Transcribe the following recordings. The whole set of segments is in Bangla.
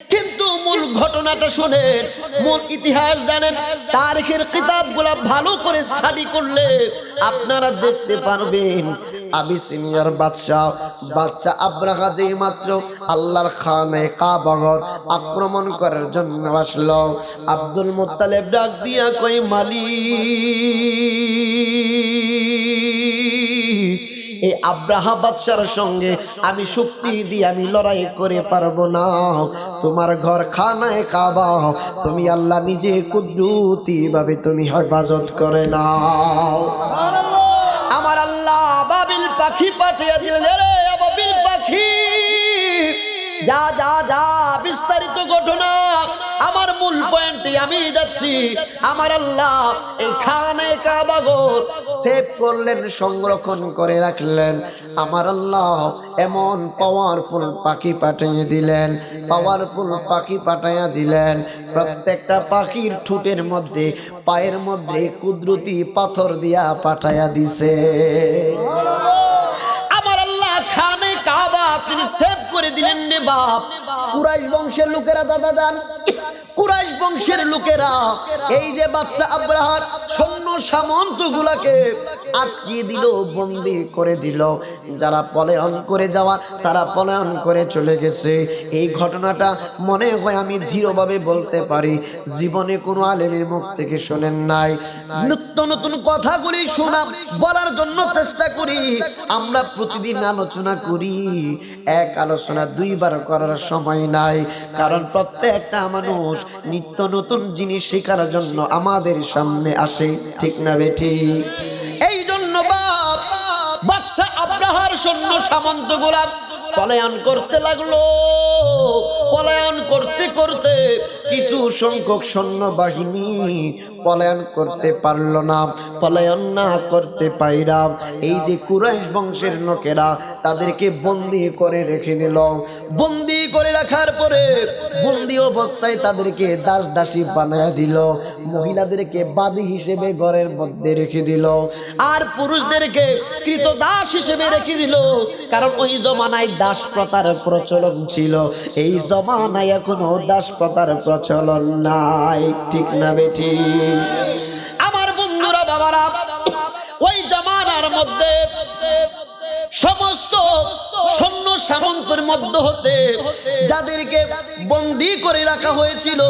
কিন্তু মূল ঘটনাটা শুনেন, মূল ইতিহাস জানেন। তারিখের কিতাবগুলো ভালো করে স্টাডি করলে আপনারা দেখতে পারবেন আবিসিনিয়ার বাদশা আব্রাহা যেই মাত্র আল্লাহর খানে কাবাঘর আক্রমণ করার জন্য আসলো, আব্দুল মুত্তালিব ডাক দিয়া কই মালিক, এই আব্রাহা বাদশার সঙ্গে আমি শক্তি দিয়ে আমি লড়াই করে পারবো না। তোমার ঘর খানায় কাবা তুমি আল্লাহ নিজে কুদরতি ভাবে তুমি হেফাজত করে নাও। আমার আল্লাহ আবাবিল পাখি পাঠিয়ে দিলেন, রে আবাবিল পাখি যা যা যা, বিস্তারিত ঘটনা আমার মূল পয়েন্টে আমি যাচ্ছি। আমার আল্লাহ এই খানে কাবা ঘর সেভ করলেন, সংরক্ষণ করে রাখলেন। আমার আল্লাহ এমন পাওয়ারফুল পাখি পাঠিয়ে দিলেন, পাওয়ারফুল পাখি পাঠাইয়া দিলেন। প্রত্যেকটা পাখির ঠোঁটের মধ্যে পায়ের মধ্যে কুদরতি পাথর দিয়া পাঠাইয়া দিছে। আমার আল্লাহ খানে কাবা তিনি সেভ করে দিলেন রে বাপ। কুরাইশ বংশের লোকেরা, দাদা যান, কুরাইশ বংশের লোকেরা এই যে বাদশা আব্রাহার সৈন্য সামন্ত গুলাকে আটকিয়ে দিল, বন্দি করে দিল। যারা পলায়ন করে যাওয়ার তারা পলায়ন করে চলে গেছে। এই ঘটনাটা মনে হয় আমি দৃঢ়ভাবে বলতে পারি জীবনে কোনো আলেমের মুখ থেকে শোনেন নাই। নিত্য নতুন কথাগুলি শোনা বলার জন্য চেষ্টা করি। আমরা প্রতিদিন আলোচনা করি, এক আলোচনা দুইবার করার সময় নাই, কারণ প্রত্যেকটা মানুষ নিত্য নতুন জিনিস শেখার জন্য আমাদের সামনে আসে, ঠিক না বেঠি? এই জন্য বাপ বাদশা আব্রাহার সৈন্য সামন্ত গোলাম পলায়ন করতে লাগলো। পলায়ন করতে করতে কিছু সংখ্যক সৈন্যবাহিনী পলায়ন করতে পারলো না। পলায়ন না করতে পাইরা এই যে কুরাইশ বংশের লোকেরা তাদেরকে বন্দি করে রেখে দিল। বন্দি করে রাখার পরে বন্দি অবস্থায় তাদেরকে দাস দাসী বানায়া দিল। মহিলাদেরকে বাদী হিসেবে ঘরের মধ্যে রেখে দিল, আর পুরুষদেরকে কৃতদাস হিসেবে রেখে দিল। কারণ ওই জমানায় দাস প্রথার প্রচলন ছিল, এই জমানায় এখনো দাস প্রথার প্রচলন নাই, ঠিক না বেটি? আমার বন্ধুরা, বাবারা, ওই জমানার মধ্যে সমস্ত সৈন্য সামন্তের মধ্যে হতে যাদেরকে বন্দী করে রাখা হয়েছিল,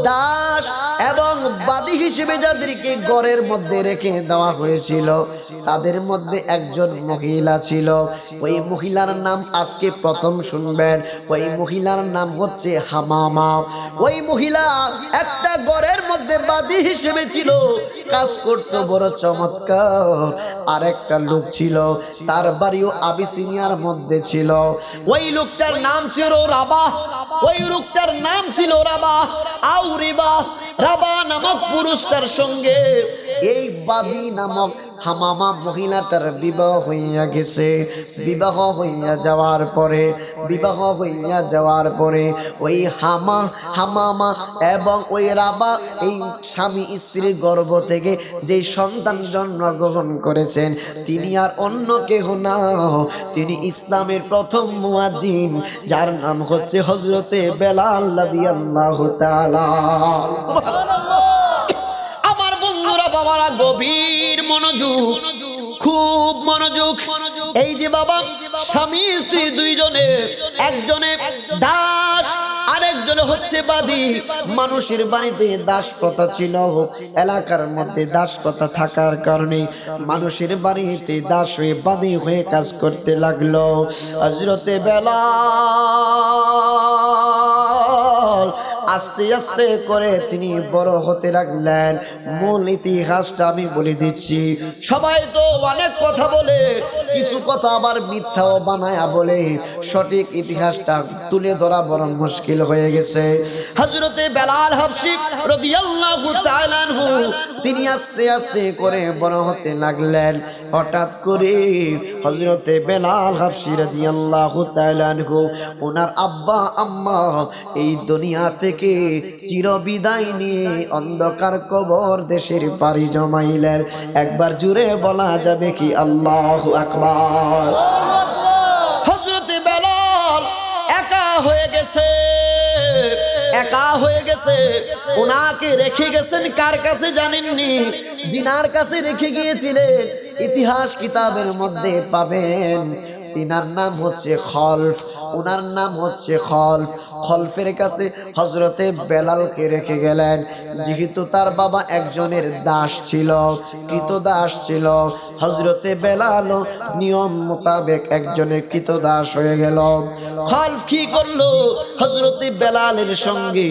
দাস এবং বাদী হিসেবে যাদেরকে ঘরের মধ্যে রেখে দেওয়া হয়েছিল, তাদের মধ্যে একজন মহিলা ছিল। ওই মহিলার নাম আজকে প্রথম শুনবেন। ওই মহিলার নাম হচ্ছে হামামা। ওই মহিলা একটা ঘরের মধ্যে বাদী হিসেবে ছিল, কাজ করতে বড় চমৎকার। আর একটা লোক ছিল, তার বাড়িও আবিসিনিয়ার মধ্যে ছিল। ওই লোকটার নাম ছিল রাবাহ। ওই লোকটার নাম ছিল রাবাহ আও রিবা। রাবা নামক পুরুষটার সঙ্গে এই বাদী নামক হামামা মহিলাটার বিবাহ হইয়া গেছে। বিবাহ হইয়া যাওয়ার পরে ওই হামামা এবং ওই রাবা এই স্বামী স্ত্রীর গর্ভ থেকে যে সন্তান জন্মগ্রহণ করেছেন তিনি আর অন্য কেহ না, তিনি ইসলামের প্রথম মুয়াজ্জিন, যার নাম হচ্ছে হযরতে বেলাল রাদিয়াল্লাহু তাআলা। আমার বন্ধুরা, বাবারা, গভীর মনোযোগ, খুব মনোযোগ। এই যে বাবা স্বামী স্ত্রী দুইজনে, একজনে দাস আরেকজনে হচ্ছে বাদী। মানুষের বাড়িতে দাস প্রথা ছিল, এলাকার মধ্যে দাস প্রথা থাকার কারণে মানুষের বাড়িতে দাস হয়ে বাদী হয়ে কাজ করতে লাগলো। হযরতে বেলাল আস্তে আস্তে করে তিনি বড় হতে লাগলেন। মূল ইতিহাসটা আমি বলে দিচ্ছি। সবাই তো অনেক কথা বলে, কিছু কথা আবার মিথ্যাও বানায়া বলে, সঠিক ইতিহাসটা তুলে ধরা বড় মুশকিল হয়ে গেছে। হযরতে বেলাল হাবশী রাদিয়াল্লাহু তাআলা আনহু তিনি আস্তে আস্তে করে বড় হতে লাগলেন। হঠাৎ করে হযরতে বেলাল হাবশী রাদিয়াল্লাহু তাআলা আনহু ওনার আব্বা আম্মা এই দুনিয়া থেকে চিরবিদায় নিয়ে অন্ধকার কবর দেশের পাড়ি জমাইলেন। একবার জুড়ে বলা যাবে কি আল্লাহু আকবার? হযরতে বেলাল একা হয়ে গেছে। একা হয়ে গেছে। ওনাকে রেখে গেছেন কার কাছে জানেননি? জিনার কাছে রেখে গিয়েছিলেন। ইতিহাস কিতাবের মধ্যে পাবেন তিনার নাম হচ্ছে খলফ, ওনার নাম হচ্ছে খলফ। খলফের কাছে হযরতে বেলালকে রেখে গেলেন। যেহেতু তার বাবা একজনের দাস ছিল, কৃতদাস ছিল, হযরতে বেলাল নিয়ম মোতাবেক একজনের কৃতদাস হয়ে গেল। খলফ কি করলো? হযরতে বেলালের সঙ্গে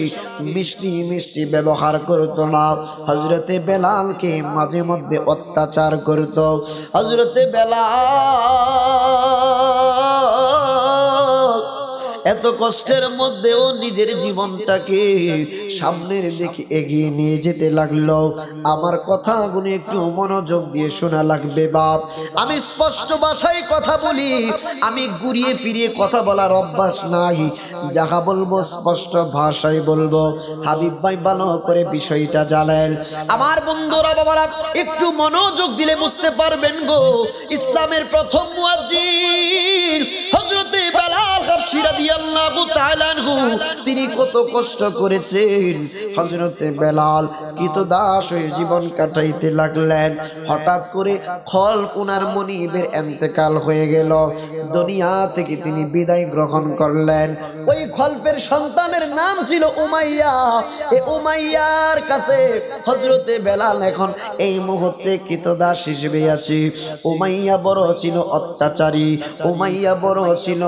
মিষ্টি মিষ্টি ব্যবহার করতো না, হযরতে বেলালকে মাঝে মধ্যে অত্যাচার করত। হযরতে বেলাল এত কষ্টের মধ্যেও নিজের জীবনটাকে সামনের দিকে এগিয়ে নিয়ে যেতে লাগলো। আমার কথাগুলো একটু মনোযোগ দিয়ে শোনা লাগবে বাপ। আমি স্পষ্ট ভাষায় কথা বলি, আমি ঘুরিয়ে ফিরিয়ে কথা বলার অভ্যাস নাই। যাহা বলবো স্পষ্ট ভাষায় বলবো। হাবিব ভাই ভালো করে বিষয়টা জানেন। আমার বন্ধুরা বাবারা একটু মনোযোগ দিলে বুঝতে পারবেন গো। ইসলামের প্রথম মুয়াজ্জিন হযরতে বেলাল হাবশী রাদিয়াল্লাহু তাআলা আনহু, তিনি কত কষ্ট করেছেন। হযরতে বেলাল কৃতদাস হয়ে জীবন কাটাইতে লাগলেন। হঠাৎ করে খলফ উনার মনিবের ইন্তেকাল হয়ে গেল, দুনিয়া থেকে তিনি বিদায় গ্রহণ করলেন। ওই খলফের সন্তানের নাম ছিল উমাইয়া। এই উমাইয়ার কাছে হযরতে বেলাল এখন এই মুহূর্তে কৃতদাস হিসেবে আছে। উমাইয়া বড় ছিল অত্যাচারী, উমাইয়া বড় ছিল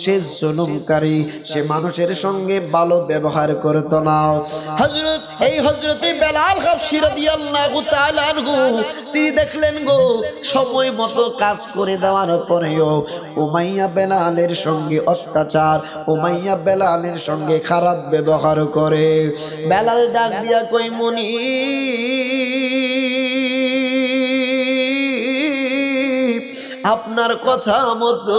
সে জুলুমকারী, সে মানুষের সঙ্গে ভালো ব্যবহার করত না। হযরতে বেলাল হাবশী রাদিয়াল্লাহু তাআলা আনহু, তিনি দেখলেন গো সময় মতো কাজ করে দেওয়ার পরেও উমাইয়া বেলালের সঙ্গে অত্যাচার, উমাইয়া বেলালের সঙ্গে খারাপ ব্যবহার করে। বেলাল ডাক দিয়া কই, মনি আপনার কথা মতো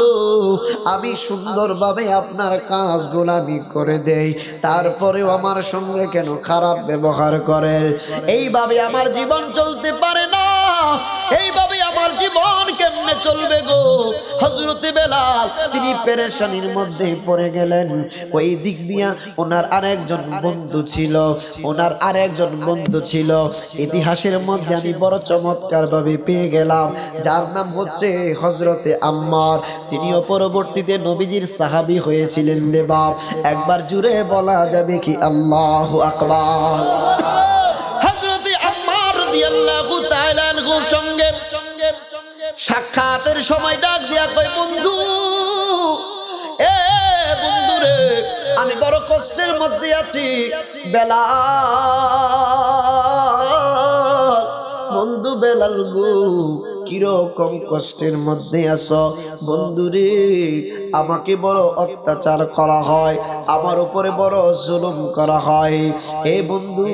আমি সুন্দরভাবে আপনার কাজগুলো আমি করে দেই, তারপরেও আমার সঙ্গে কেন খারাপ ব্যবহার করে? এইভাবে আমার জীবন চলতে পারে না, এইভাবে আমার জীবন কেমনে চলবে গো? হযরতে বেলাল তিনি পেরেশানির মধ্যে পড়ে গেলেন। ওই দিক দিয়া ওনার আরেকজন বন্ধু ছিল, ওনার আরেকজন বন্ধু ছিল। ইতিহাসের মধ্যে আমি বড় চমৎকার ভাবে পেয়ে গেলাম, যার নাম হচ্ছে হযরতে আম্মার। তিনিও পরবর্তীতে নবীজির সাহাবী হয়েছিলেন রে বাপ। একবার জুড়ে বলা যাবে কি আল্লাহু আকবার। হযরতে আম্মার রাদিয়াল্লাহু তাআলা আনহুর সঙ্গে সাক্ষাতের সময় ডাক দিয়া কই, বন্ধু এ বন্ধু রে, আমি বড় কষ্টের মধ্যে আছি। বেলাল, বন্ধু বেলাল গো, কিরকম কষ্টের মধ্যে আছো? বন্ধুরে, আমাকে বড় অত্যাচার করা হয়, আমার উপরে বড় জুলুম করা হয়। হে বন্ধু,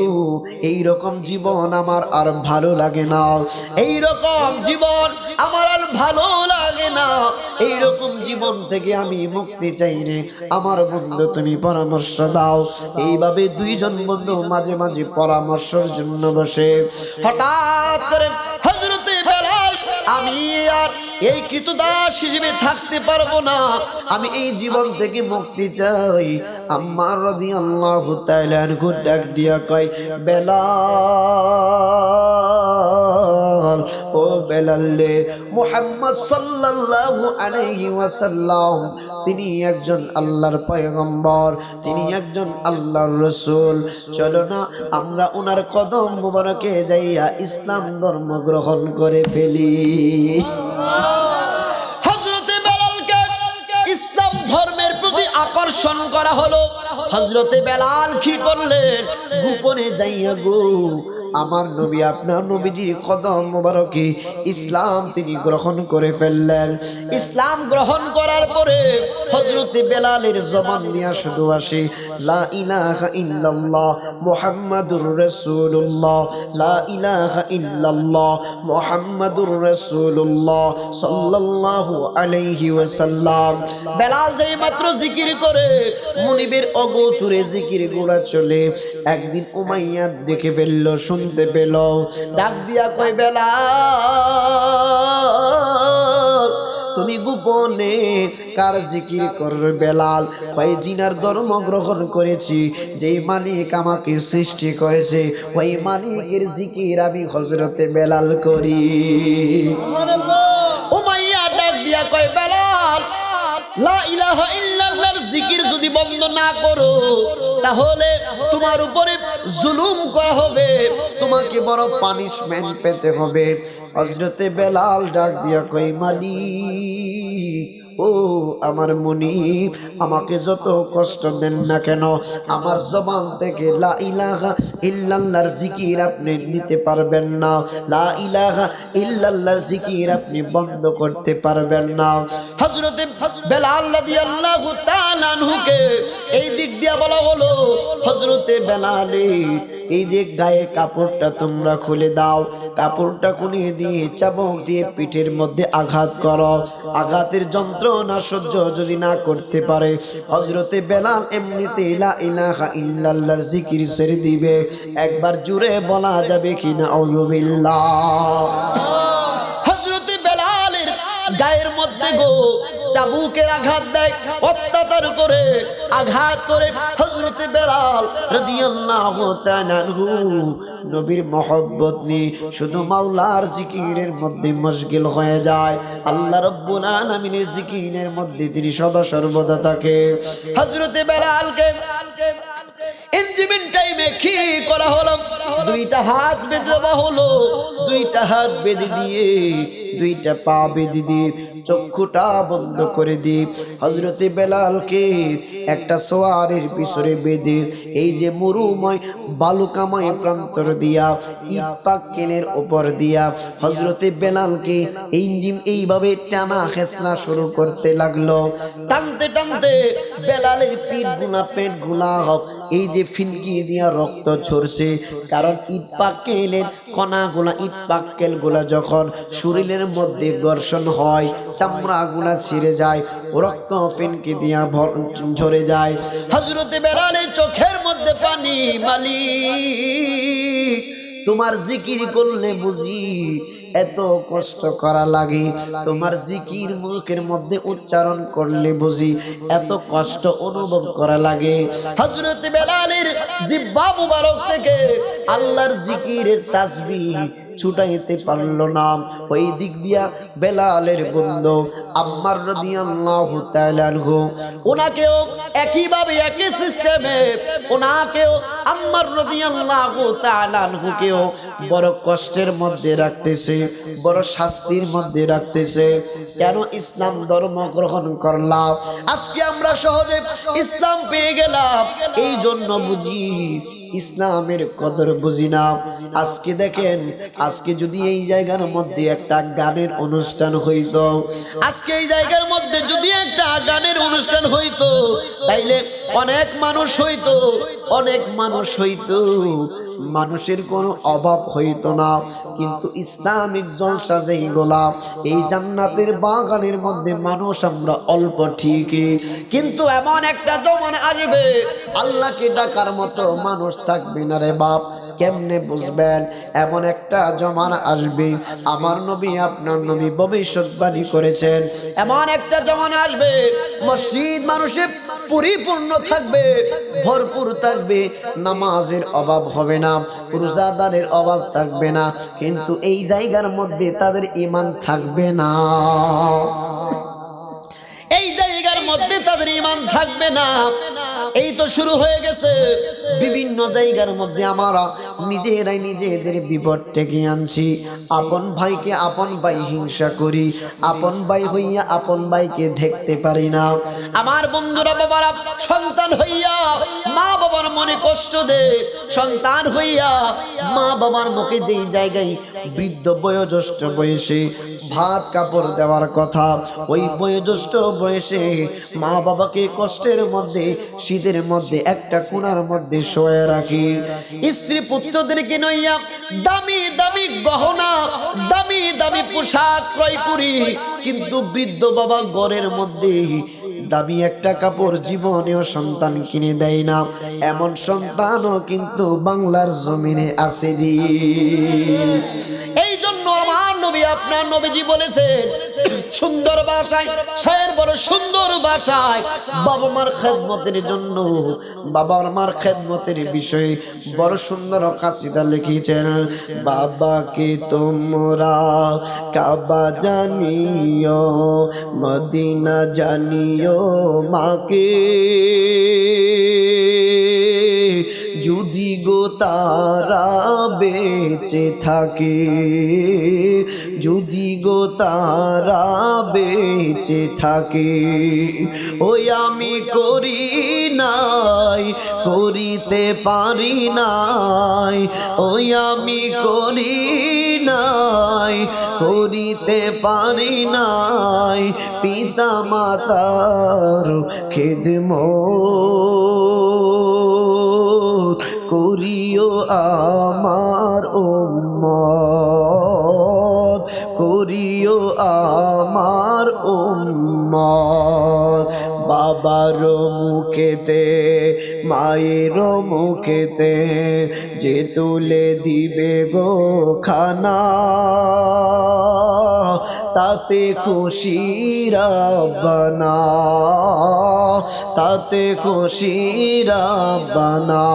এই রকম জীবন আমার আর ভালো লাগে না, এই রকম জীবন আমার আর ভালো লাগে না। এই রকম জীবন থেকে আমি মুক্তি চাই রে আমার বন্ধু, তুমি পরামর্শ দাও। এইভাবে দুইজন বন্ধু মাঝে মাঝে পরামর্শের জন্য বসে। হঠাৎ করে হযরতে বেলাল, আমি আর এই কৃতদাস হিসেবে থাকতে পারবো না, আমি এই জীবন থেকে মুক্তি চাই। আম্মার রাদিয়াল্লাহু তাআলা আনহু ডাক দিয়া কয়, বেলাল, ও বেলাল রে, মুহাম্মদ সাল্লাল্লাহু আলাইহি ওয়াসাল্লাম তিনি একজন আল্লাহর পয়গম্বর, তিনি একজন আল্লাহর রাসূল। চলো না আমরা ওনার কদম মুবারকে যাইয়া ইসলাম ধর্ম গ্রহণ করে ফেলি। হযরতে বেলালকে ইসলাম ধর্মের প্রতি আকর্ষণ করা হলো। হযরতে বেলাল কি করলেন? গোপনে যাইয়া গো আমার নবী, আপনার নবীজির কদম মুবারকে ইসলাম তিনি গ্রহণ করে ফেললেন। ইসলাম গ্রহণ করার পরে হযরতে বেলালের জবান নিয়ে শুধু আসে লা ইলাহা ইল্লাল্লাহ মুহাম্মাদুর রাসূলুল্লাহ, লা ইলাহা ইল্লাল্লাহ মুহাম্মাদুর রাসূলুল্লাহ সাল্লাল্লাহু আলাইহি ওয়াসাল্লাম। বেলাল যেই মাত্র জিকির করে, মুনিবের অগোচরে জিকির গোড়া চলে। একদিন উমাইয়া দেখে ফেলল, শুনতে পেল, ডাক দিয়া কয়, বেলাল তুমি গোপনে কার জিকির করবে বেলাল? ওই জিনার ধর্ম গ্রহণ করেছি, যেই মালিক আমাকে সৃষ্টি করেছে ওই মালিকের জিকির আমি হযরতে বেলাল করি। উমাইয়া ডাক দিয়া কয়, বেলাল লা ইলাহা ইল্লাল্লাহর জিকির যদি বন্ধ না করো তাহলে তোমার উপরে জুলুম করা হবে, তোমাকে বড় পানিশমেন্ট পেতে হবে। হযরতে বেলাল ডাক দিয়া কয়, মালিক ও আমার মুনিব, আমাকে যত কষ্ট দেন না কেন আমার জবান থেকে লা ইলাহা ইল্লাল্লাহর জিকির আপনি নিতে পারবেন না, লা ইলাহা ইল্লাল্লাহর জিকির আপনি বন্ধ করতে পারবেন না। হযরতে বেলাল রাদিয়াল্লাহু তাআলা আনহুকে এই দিক দিয়া বলা হলো, হযরতে বেলালে এই যে গায়ে কাপড়টা তোমরা খুলে দাও, কাপড়টা খুলে দিয়ে চাবুক দিয়ে পিঠের মধ্যে আঘাত করো। আঘাতের যন্ত্রণা সহ্য যদি না করতে পারে হযরতে বেলাল এমনিতে লা ইলাহা ইল্লাল্লাহর জিকির ছেড়ে দিবে। একবার জুড়ে বলা যাবে কিনা আউযুবিল্লাহ। হযরতে বেলালের গায়ের মধ্যে গো চাবুকের আঘাত দেয়, অত্যাচার করে আঘাত করে হযরতে বেলাল রাদিয়াল্লাহু তাআলা আনহু নবীর মহব্বত নিয়ে শুধু মাওলার জিকিরের মধ্যে মশগুল হয়ে যায়। আল্লাহ রাব্বুল আলামিনের জিকিরের মধ্যে তিনি সদা সর্বদা থাকে। হযরতে বেলালকে ইনজিমেন্ট টাইমে কি করা হলো, দুইটা হাত বেঁধে দেওয়া হলো, দুইটা হাত বেঁধে দিয়ে দুইটা পা বেঁধে দিয়ে চক্ষুটা বন্ধ করে দিয়ে হযরতে বেলালকে একটা সোয়ারের পিছনে বেঁধে এই যে মরুময় বালুকাময় প্রান্তর দিয়া ইট পাক্কেলের উপর দিয়া হযরতে বেলালকে ইঞ্জিন এইভাবে টানা খেসলা শুরু করতে লাগলো। টানতে টানতে বেলালের পিঠ গুলা পেট গুলা এই যে ফিনকি দিয়া রক্ত ঝরছে, কারণ ইট পাক্কেলের কণাগুলা ইট পাক্কেল গুলা যখন শরীরের মধ্যে ঘর্ষণ হয় চামড়া গুলা ছিঁড়ে যায়, রক্ত ফিনকি দিয়া ঝরে যায়। হযরতে বেলালের চোখের মধ্যে পানি, মালিক তোমার জিকির করলে বুঝি এত কষ্ট করা লাগে, তোমার জিকির মুখের মধ্যে উচ্চারণ করলে বুঝি এত কষ্ট অনুভব করা লাগে। হযরত বেলালের জিহ্বা মুবারক থেকে আল্লাহর জিকিরের তাসবিহ ছুটাইতে পারল না। ওই দিক দিয়া বেলালের বন্ধু আম্মার রাদিয়াল্লাহু তাআলা আনহু ওনাকেও একইভাবে একই সিস্টেমে ওনাকেও আম্মার রাদিয়াল্লাহু তাআলা আনহুকেও বড় কষ্টের মধ্যে রাখতেছে, বড় শাস্তির মধ্যে রাখতেছে। কেন ইসলাম ধর্ম গ্রহণ করলাম? আজকে আমরা সহজে ইসলাম পেয়ে গেলাম, এই জন্য বুঝি ইসলামের কদর বুঝি না। আজকে দেখেন, আজকে যদি এই জায়গার মধ্যে একটা গানের অনুষ্ঠান হইতো, আজকে এই জায়গার মধ্যে যদি একটা গানের অনুষ্ঠান হইতো তাইলে অনেক মানুষ হইতো, অনেক মানুষ হইতো, মানুষের কোনো অভাব হইতো না। কিন্তু ইসলামিক জলসা যেইগুলা এই জান্নাতের বাগানের মধ্যে মানুষ আমরা অল্প ঠিকই, কিন্তু এমন একটা জমানা আসবে আল্লাহকে ডাকার মতো মানুষ থাকবে না রে বাপ। কেমনে বুঝবেন? এমন একটা জমানা আসবে, আমার নবী আপনার নবী ভবিষ্যৎবাণী করেছেন, এমন একটা জমানা আসবে মসজিদ মানুষের পরিপূর্ণ থাকবে, ভরপুর থাকবে, নামাজের অভাব হবে না, রোজাদারের অভাব থাকবে না, কিন্তু এই জায়গার মধ্যে তাদের ঈমান থাকবে না, এই জায়গার মধ্যে তাদের ঈমান থাকবে না। এই তো শুরু হয়ে গেছে বিভিন্ন জায়গার মধ্যে আমরা নিজেরাই নিজেদের বিপদ ডেকে আনছি। আপন ভাইকে আপন ভাই হিংসা করি, আপন ভাই হইয়া আপন ভাইকে দেখতে পারি না। আমার বন্ধুরা, বাবারা, সন্তান হইয়া মা বাবার মনে কষ্ট দে, সন্তান হইয়া মা বাবার মুখে যেই জায়গায় বৃদ্ধ বয়োজ্যেষ্ঠ বয়সে ভাত কাপড় দেওয়ার কথা, ওই বয়োজ্যেষ্ঠ বয়সে মা বাবাকে কষ্টের মধ্যে শীতের মধ্যে একটা কোণার মধ্যে শোয়ে রাখি। স্ত্রী পুত্রদেরকে নইয়া দামি দামি গহনা, দামি দামি পোশাক ক্রয় করি, কিন্তু বৃদ্ধ বাবা ঘরের মধ্যে দামি একটা কাপড় জীবনেও সন্তান কিনে দেয় না। এমন সন্তানও কিন্তু বাংলার জমিনে আছে জি। এই জন্য আমার নবী ওই আপনার নবীজি বলেছেন সুন্দর ভাষায়, শায়ের বড় সুন্দর ভাষায় বাবা মার খেদমতের জন্য, বাবা মার খেদমতের বিষয়ে বড় সুন্দর কাসিদা লিখেছেন। বাবাকে তোমরা কাবা জানিও, মদিনা জানিও মাকে, যদি গো তারা বেঁচে থাকে, যদি গো তারা বেঁচে থাকে। ওই আমি করি নাই, করিতে পারি নাই, ওই আমি করি নাই, করিতে পারি নাই পিতা মাতার খেদমত, করিও আমার উম্মত, করিও আমার উম্মত। বাবার মুখেতে মায়ের মুখেতে যে তুলে দিবে গো খানা, তাতে খুশি রাব্বানা, তাতে খুশি রাব্বানা।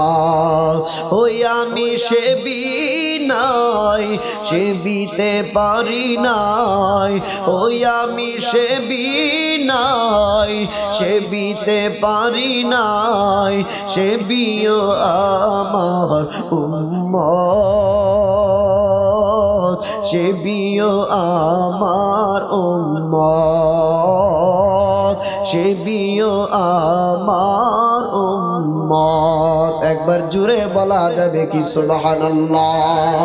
ওই আমি সেবি নাই, সেবিতে পারি নাই, ওই আমি সেবি নাই, সেবিতে পারি নাই, সেবিও আমার উম্মত, সেবিও আমার উম্মত, সেবিও আমার উম্মত। একবার জুড়ে বলা যাবে কি সুবহানাল্লাহ।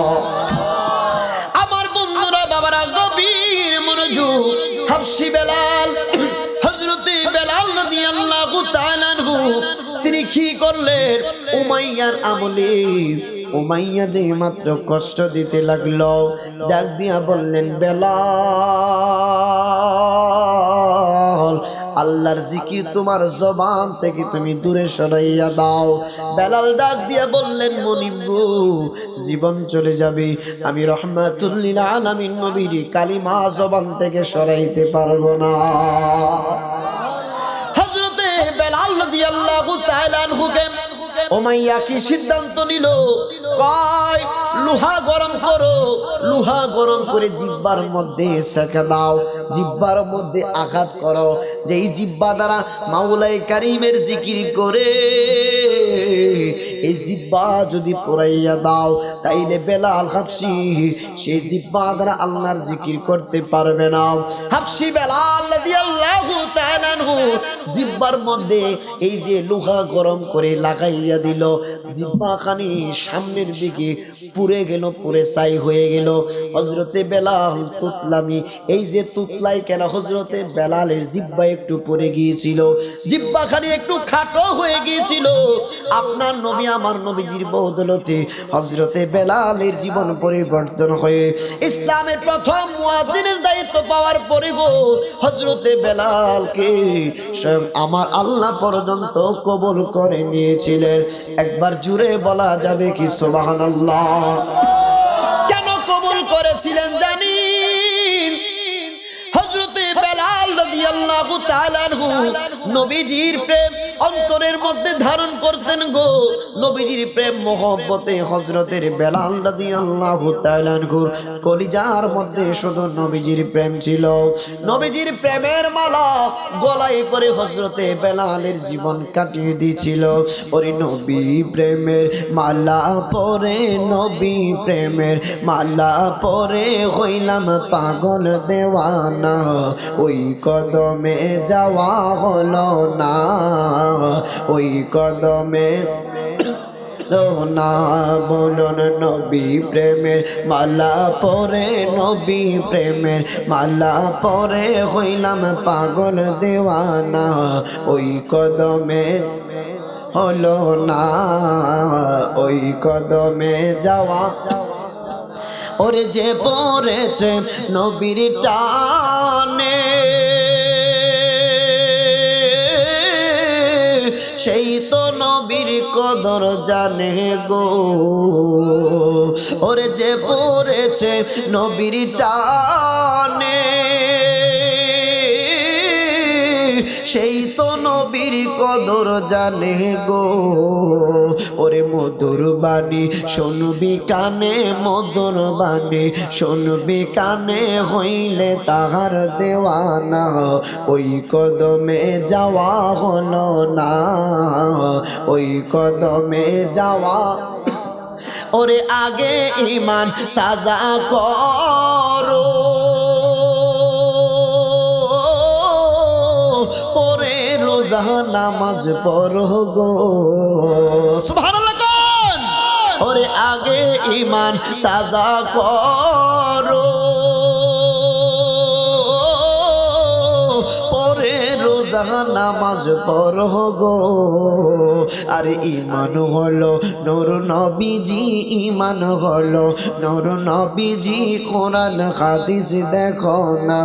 আমার বন্ধুরা বাবারা গভীর মনোযোগ। হাবশি বেলাল, হযরতে বেলাল রাদিয়াল্লাহু তাআলা আনহু তিনি কি করলেন? উমাইয়ার আমলে উমাইয়া যে মাত্র কষ্ট দিতে লাগলো, ডাক দিয়া বললেন বেলাল, আল্লাহর জিকির তোমার জবান থেকে তুমি দূরে সরাইয়া দাও। বেলাল ডাক দিয়া বললেন মনিব গো, জীবন চলে যাবে, আমি রহমাতুল লিল আলামিন নবীর কালিমা জবান থেকে সরাইতে পারবো না। হযরতে বেলাল রাদিয়াল্লাহু তাআলা আনহুকে উমাইয়া কি সিদ্ধান্ত নিল? কয় লোহা গরম করো, লোহা গরম করে জিহ্বার মধ্যে সেঁকে দাও, জিহ্বার মধ্যে আঘাত করো, যেই জিহ্বা দ্বারা মাওলাই কারিমের জিকির করে এই জিহ্বা যদি পোড়াইয়া দাও, তাইলে বেলাল হাবশি সেই জিহ্বা দ্বারা আল্লাহর জিকির করতে পারবে না। হাবশি বেলাল রাদিয়াল্লাহু তাআলা আনহু জিহ্বার মধ্যে এই যে লোহা গরম করে লাগাইয়া দিল, জিহ্বা খানি সামনের দিকে পুড়ে গেল, পুড়ে ছাই হয়ে গেল। হযরতে বেলাল তুতলামি, এই যে তুতলাই কেন? হযরতে বেলালের জিহ্বা একটু পড়ে গিয়েছিল, জিহ্বা খানি একটু খাটো হয়ে গিয়েছিল। আপনার নবী আমার নবীজির বদৌলতে হযরতে বেলালের জীবন পরিবর্তন হয়ে ইসলামের প্রথম মুয়াজ্জিনের দায়িত্ব পাওয়ার পরে গো হযরতে বেলালকে স্বয়ং আমার আল্লাহ পর্যন্ত কবুল করে নিয়েছিলেন। একবার জুড়ে বলা যাবে কি সুবহানাল্লাহ। কেন কবুল করেছিলেন জানেন? হযরতে বেলাল রাদিয়াল্লাহু তাআলা আনহু নবীজির প্রেম অন্তরের মধ্যে ধারণ করতেন গো। নবীজির প্রেম মহব্বতে হযরতের বেলাল রাদিয়াল্লাহু তাআলা আনহুর কলিজার মধ্যে শুধু নবীজির প্রেম ছিল। নবীজির প্রেমের মালা গলায় পরে হযরতে বেলালের জীবন কাটিয়ে দিয়েছিল। ওরে নবী প্রেমের মালা পরে, নবী প্রেমের মালা পরে হইলাম পাগল দেওয়ানা, ওই কদমে যাওয়া হলো না, ওই কদমে না। বলুন নবী প্রেমের মালা পরে, নবী প্রেমের মালা পরে হইলাম পাগল দেওয়ানা, ওই কদমে হলো না, ওই কদমে যাওয়া। ওরে যে পড়েছে নবীর টানে, সেই তো নবীর কদর জানে গো ওরে যে পড়েছে নবীর টানে সেই তো নবীর কদর জানে গো ওরে মধুর বাণী শুনবি কানে মধুর বাণী শুনবি কানে হইলে তাহার দেওয়ানা ওই কদমে যাওয়া হলো না ওই কদমে যাওয়া ওরে আগে ঈমান তাজা করো পরে রোজা নামাজ পড়ো গো সুবহানাল্লাহ কোন ওরে আগে ঈমান তাজা করো পরে রোজা নামাজ পড়ো গো আরে ঈমান হলো নূর নবীজি ঈমান হলো নূর নবীজি কোরআন হাদিস দেখো না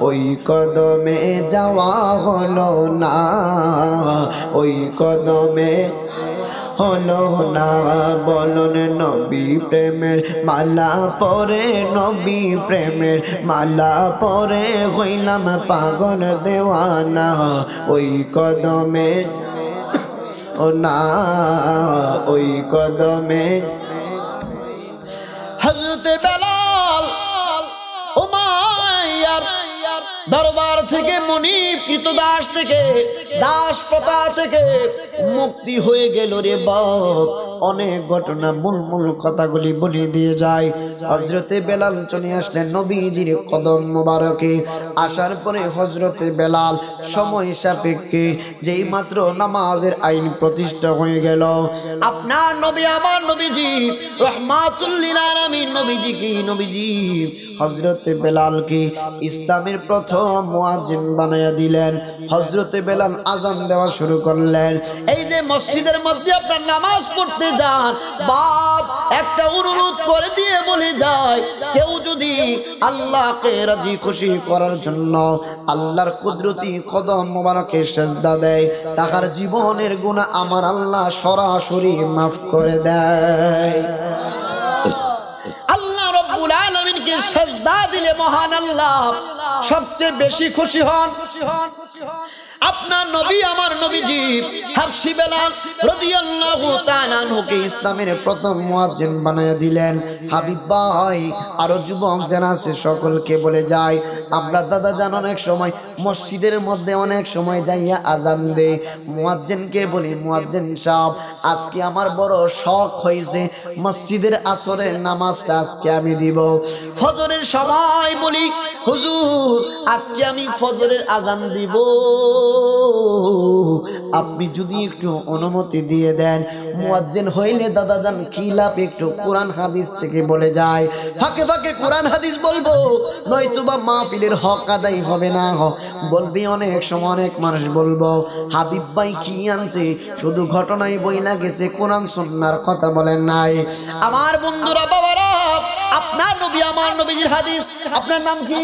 ওই কদমে যাওয়া হলো না ওই কদমে হলো না বলন নবী প্রেমের মালা পরে নবী প্রেমের মালা পরে হইলাম পাগল দেওয়ানা ওই কদমে ও না ওই কদমে হযরত বেলাল উমাইয়ার দরবার থেকে মুনিব কৃতদাস থেকে দাস প্রথা থেকে মুক্তি হয়ে গেল রে বাপ অনেক ঘটনা মূল মূল কথাগুলি বলে দিয়ে যায় হযরতে বেলাল চলে আসলেন নবীজির কদম মোবারকে আসার পরে হযরতে বেলাল সময় সাপেক্ষে যেই মাত্র নামাজের আইন প্রতিষ্ঠা হয়ে গেল আপনার নবী আমার নবীজি রাহমাতুল লিল আলামিন নবীজি হযরতে বেলালকে ইসলামের প্রথম মুয়াজ্জিন বানায়া দিলেন হযরতে বেলাল আযান দেওয়া শুরু করলেন এই যে মসজিদের মধ্যে আপনার নামাজ পড়তে যান বাপ একটা অনুরোধ করে দিয়ে বলে যায় কেউ যদি আল্লাহকে রাজি খুশি করার জন্য আল্লাহর কুদরতি কদম মোবারকে সিজদা দেয় তার জীবনের গুনাহ আমার আল্লাহ সরাসরি মাফ করে দেয় আল্লাহ রাব্বুল আলামিনকে সিজদা দিলে মহান আল্লাহ সবচেয়ে বেশি খুশি হন আপনার নবী আমার নবীজি হাবশী বেলাল রাদিয়াল্লাহু তাআলা আনহুকে ইসলামের প্রথম মুয়াজ্জিন বানায়া দিলেন হাবিব ভাই আরো যুবক যারা আছে সকলকে বলে যায় আমরা দাদা জান অনেক সময় মসজিদের মধ্যে অনেক সময় যাইয়া আজান দে মুয়াজ্জিনকে বলি মুয়াজ্জিন সাহেব আজকে আমার বড় শখ হয়েছে মসজিদের আসরের নামাজটা আজকে আমি দিব ফজরের সময় বলি হুজুর আজকে আমি ফজরের আজান দিব আপনি যদি একটু অনুমতি দিয়ে দেন মুয়াজ্জিন হইলে দাদা জান কি লাভ একটু কোরআন হাদিস থেকে বলে যায় ফাঁকে ফাঁকে কোরআন হাদিস বলবো নয়তোবা মাহফিলের হক আদায় হবে না বলবি অনেক সময় অনেক মানুষ বলবো হাবিব ভাই কি আনছে শুধু ঘটনাই বইলা গেছে কোরআন সুন্নাহর কথা বলেন নাই আমার বন্ধুরা বাবারা আপনার নবী আমার নবীজির হাদিস আপনার নাম কি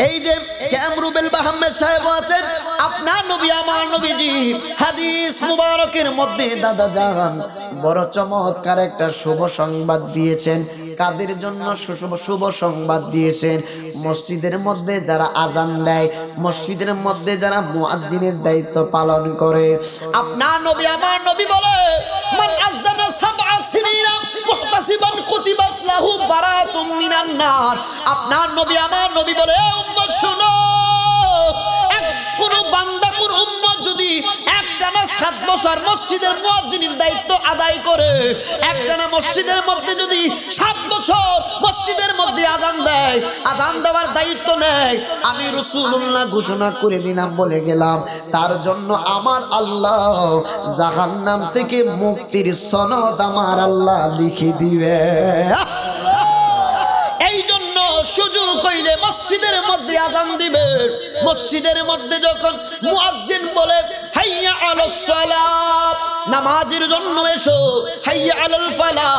এই যে কামরুবেল আহমেদ সাহেব আছেন আপনার নবী আমার নবীজি হাদিস মুবারকের মধ্যে দাদা জান বড় চমৎকার একটা শুভ সংবাদ দিয়েছেন কাদের জন্য শুভ সংবাদ দিয়েছেন মসজিদের মধ্যে যারা আজান দেয় মসজিদের মধ্যে যারা মুয়াজ্জিনের দায়িত্ব পালন করে আপনার নবী আমার নবী বলে মান আযানা সাবআ সিনিনা মুহতাসিবান কুতিবাত লাহু বারাতুম মিনান নার আপনার নবী আমার নবী বলে উম্মত শুনো কোন বান্দা কোন উম্মত যদি একটানা 7 বছর মসজিদের মুয়াজ্জিনের দায়িত্ব আদায় করে একটানা মসজিদের মধ্যে যদি 7 বছর মসজিদের মধ্যে আজান দেয় আজান দেওয়ার দায়িত্ব নেয় আমি রাসূলুল্লাহ ঘোষণা করে দিলাম বলে গেলাম তার জন্য আমার আল্লাহ জাহান্নাম থেকে মুক্তির সনদ আমার আল্লাহ লিখে দিবে এই জন্য সুযোগ হইলে মসজিদের মধ্যে আজান দিবে মসজিদের মধ্যে যখন মুয়াজ্জিন বলে হাইয়া আলাস সালাত নামাজের জন্য এসো হাইয়া আলাল ফালাহ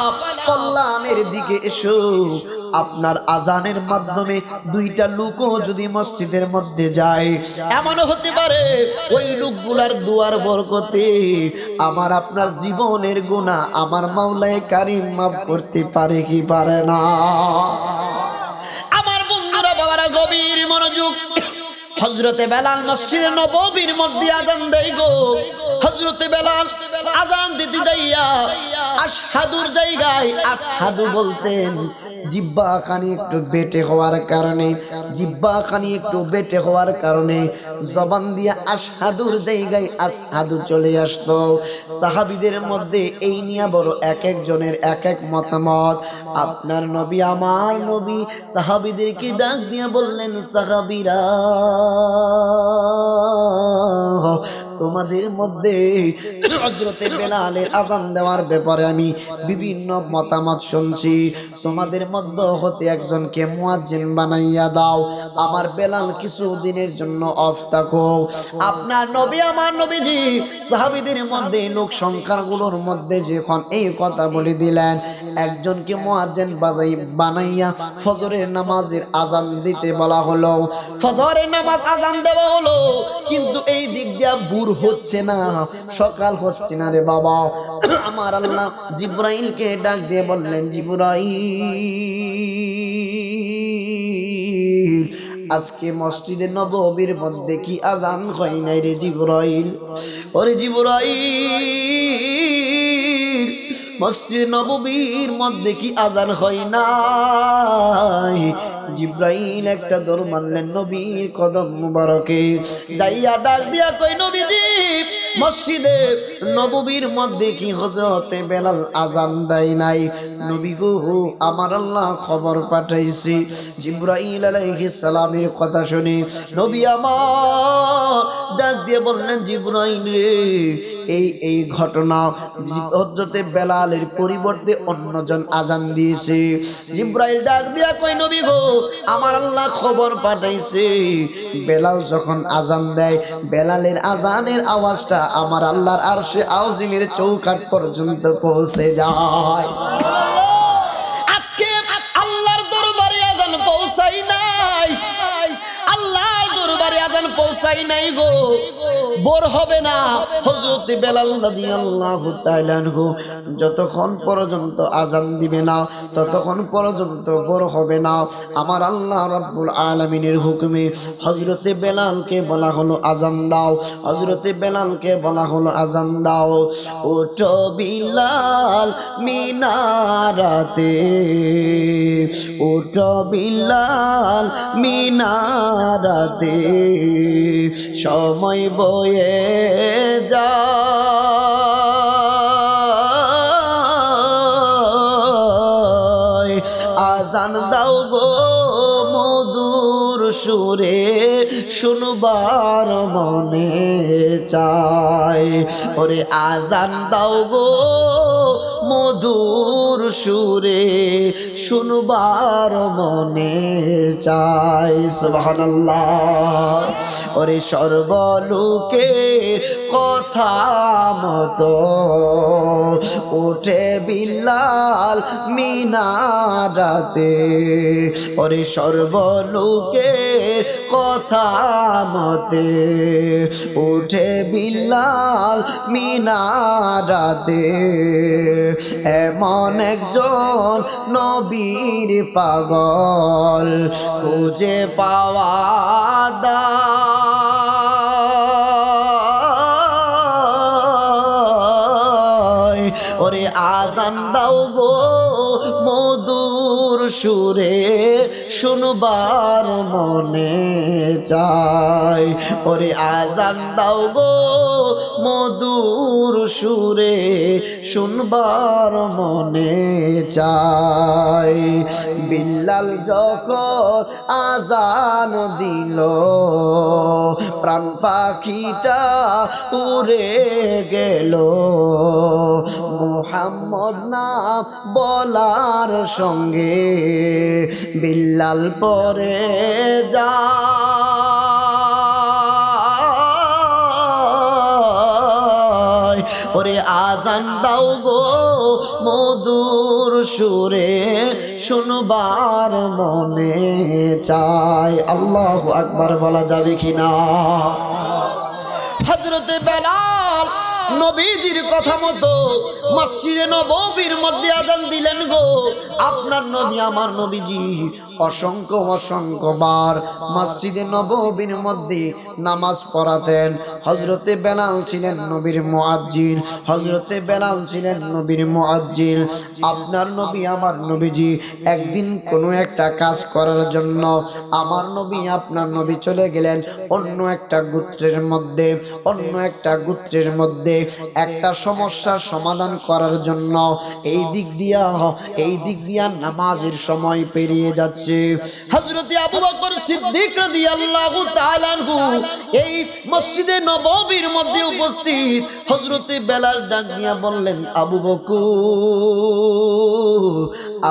কল্যাণের দিকে এসো আপনার আজানের মাধ্যমে দুইটা লোকও যদি মসজিদের মধ্যে যায়, এমন হতে পারে ওই লোকগুলার দুয়ার বরকতে আমার আপনার জীবনের গুনাহ আমার মাওলায়ে কারীম মাফ করতে পারে কি পারে না? আমার বন্ধুরা, বাবারা, গভীর মনোযোগ। হযরতে বেলাল মসজিদে নববীর মধ্যে আজান দেয় গো। হযরতে বেলাল আজান দিতে যাইয়া আশহাদুর জায়গায় আশহাদু বলতেন। জিহ্বা খানি একটু বেটে হওয়ার কারণে জবান দিয়া আশহাদুর জায়গায় আশহাদু চলে আসতো। সাহাবীদের মধ্যে এই নিয়ে বড় এক একজনের এক এক মতামত। আপনার নবী, আমার নবী সাহাবীদেরকে ডাক দিয়া বললেন, সাহাবীরা, তোমাদের মধ্যে হযরতে বেলালের আজান দেওয়ার ব্যাপারে আমি বিভিন্ন মতামত শুনছি। তোমাদের মধ্যে হতে একজনকে মুয়াজ্জিন বানাইয়া দাও, আমার বেলাল কিছু দিনের জন্য অফ থাকো। আপনার নবী, আমার নবীজি সাহাবীদের মধ্যে লোক সংখ্যাগুলোর মধ্যে যখন এই কথা বলে দিলেন, একজনকে মুয়াজ্জিন বানাইয়া ফজরের নামাজের আজান দিতে বলা হলো। ফজরের নামাজ আজান দেওয়া হলো, কিন্তু এই দিক দিয়া বুর হচ্ছে না, সকাল হচ্ছে না রে বাবা। আমার আল্লাহ জিবরাইলকে ডাক দিয়ে বললেন, জিবরাইল, আজকে মসজিদে নববীর মধ্যে কি আজান হয় নাই রে জিবরাইল? ওরে জিবরাইল, মসজিদে নববীর মধ্যে কি আজান হয় নাই? জিবরাইল একটা দৌড় মারলেন নবীর কদম মুবারকে, যাইয়া ডাক দিয়া কই, নবীজি, মসজিদে নববীর মধ্যে কি হযরতে বেলাল আজান দেয় নাই? নবী গো, আমার আল্লাহ খবর পাঠাইছি। জিবরাইল আলাইহিস সালামের কথা শুনে নবী আমার ডাক দিয়ে বললেন, জিবরাইল রে, এই ঘটনা হযরতে বেলালের পরিবর্তে অন্যজন আজান দিয়েছে। জিবরাইল ডাক দিয়া কই, নবী গো, আমার আল্লাহ খবর পাঠাইছে, বেলাল যখন আজান দেয়, বেলালের আজানের আওয়াজটা আমার আল্লাহর আরশে আযিমের চৌকাঠ পর্যন্ত পৌঁছে যায়। আজকে আল্লাহর দরবারে আজান পৌঁছাই নাই, আল্লাহর দরবারে আজান পৌঁছাই নাই গো। বোর হবে না হযরতে বেলাল রাদিয়াল্লাহু তাআলা আনহু যতক্ষণ পর্যন্ত আজান দিবে না, ততক্ষণ পর্যন্ত বোর হবে না। আমার আল্লাহ রাব্বুল আলামিনের হুকুমে হযরতে বেলালকে বলা হলো আজান দাও। হযরতে বেলালকে বলা হলো আজান দাও। ওঠো বিলাল মিনারাতে, ওঠো বিলাল মিনারাতে, সময় বয়ে যায়, আজান দাও গো মধুর সুরে, শুনবার মনে চায়। ওরে আজান দাও গো মধুর সুরে, শুনবার মনে চায়। সুবহানাল্লাহ। ওরে সর্বলোকে কথা মতো ওঠে বিলাল মিনারাতে। ওরে সর্বলোকে কথা মতে ওঠে বিলাল মিনারাতে। এমন একজন নবীর পাগল খুঁজে পাওয়া দায়। ওরে আজান দাও গো মধুর সুরে, শুনবার মনে চায়। ওরে আজান দাও গো মধুর সুরে, শুনবার মনে চায়। বিল্লাল যখন আজান দিল, প্রাণ পাখিটা উড়ে গেল। মুহাম্মদ নাম বলার সঙ্গে বিল্লাল পরে যায়। ওরে আজান দাও গো মধুর সুরে শুনবার মনে চায়। আল্লাহু আকবার বলা যাবে কিনা? হযরতে বেলাল নবীজির কথা মতো মসজিদে নববীর মধ্যে আযান দিলেন গো। আপনার নবী আমার নবীজি অসংখ্য অসংখ্যবার মসজিদে নববীর মধ্যে নামাজ পড়াতেন। হযরতে বেলাল ছিলেন নবীর মুয়াজ্জিন, হযরতে বেলাল ছিলেন নবীর মুয়াজ্জিন। আপনার নবী আমার নবীজি একদিন কোনো একটা কাজ করার জন্য আমার নবী আপনার নবী চলে গেলেন অন্য একটা গোত্রের মধ্যে, অন্য একটা গোত্রের মধ্যে একটা সমস্যার সমাধান করার জন্য। এই দিক দিয়া নামাজের সময় পেরিয়ে যাচ্ছে। হযরতে আবু বকর সিদ্দিক রাদিয়াল্লাহু তাআলা আনহু এই মসজিদে নববীর মধ্যে উপস্থিত। হযরতে বেলাল ডাক দিয়া বললেন, আবু বকর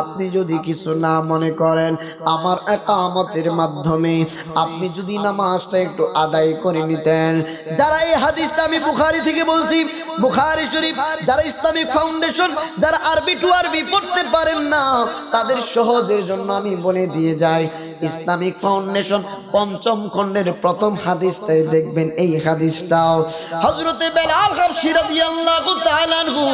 আপনি যদি কিছু না মনে করেন আমার ইকামতের মাধ্যমে আপনি যদি নামাজটা একটু আদায় করে নিতেন। যারা এই হাদিসটা আমি বুখারী থেকে বলছি, বুখারী শরীফ, যারা ইসলামিক ফাউন্ডেশন, যারা আরবি টু আরবি পড়তে পারেন না তাদের সহজের জন্য আমি বলে দিয়ে যাই। ইসলামিক ফাউন্ডেশন পঞ্চম খণ্ডের প্রথম হাদিসটাই দেখবেন। এই হাদিসটাও হযরতে বেলাল হাবশী রাদিয়াল্লাহু তাআলা আনহু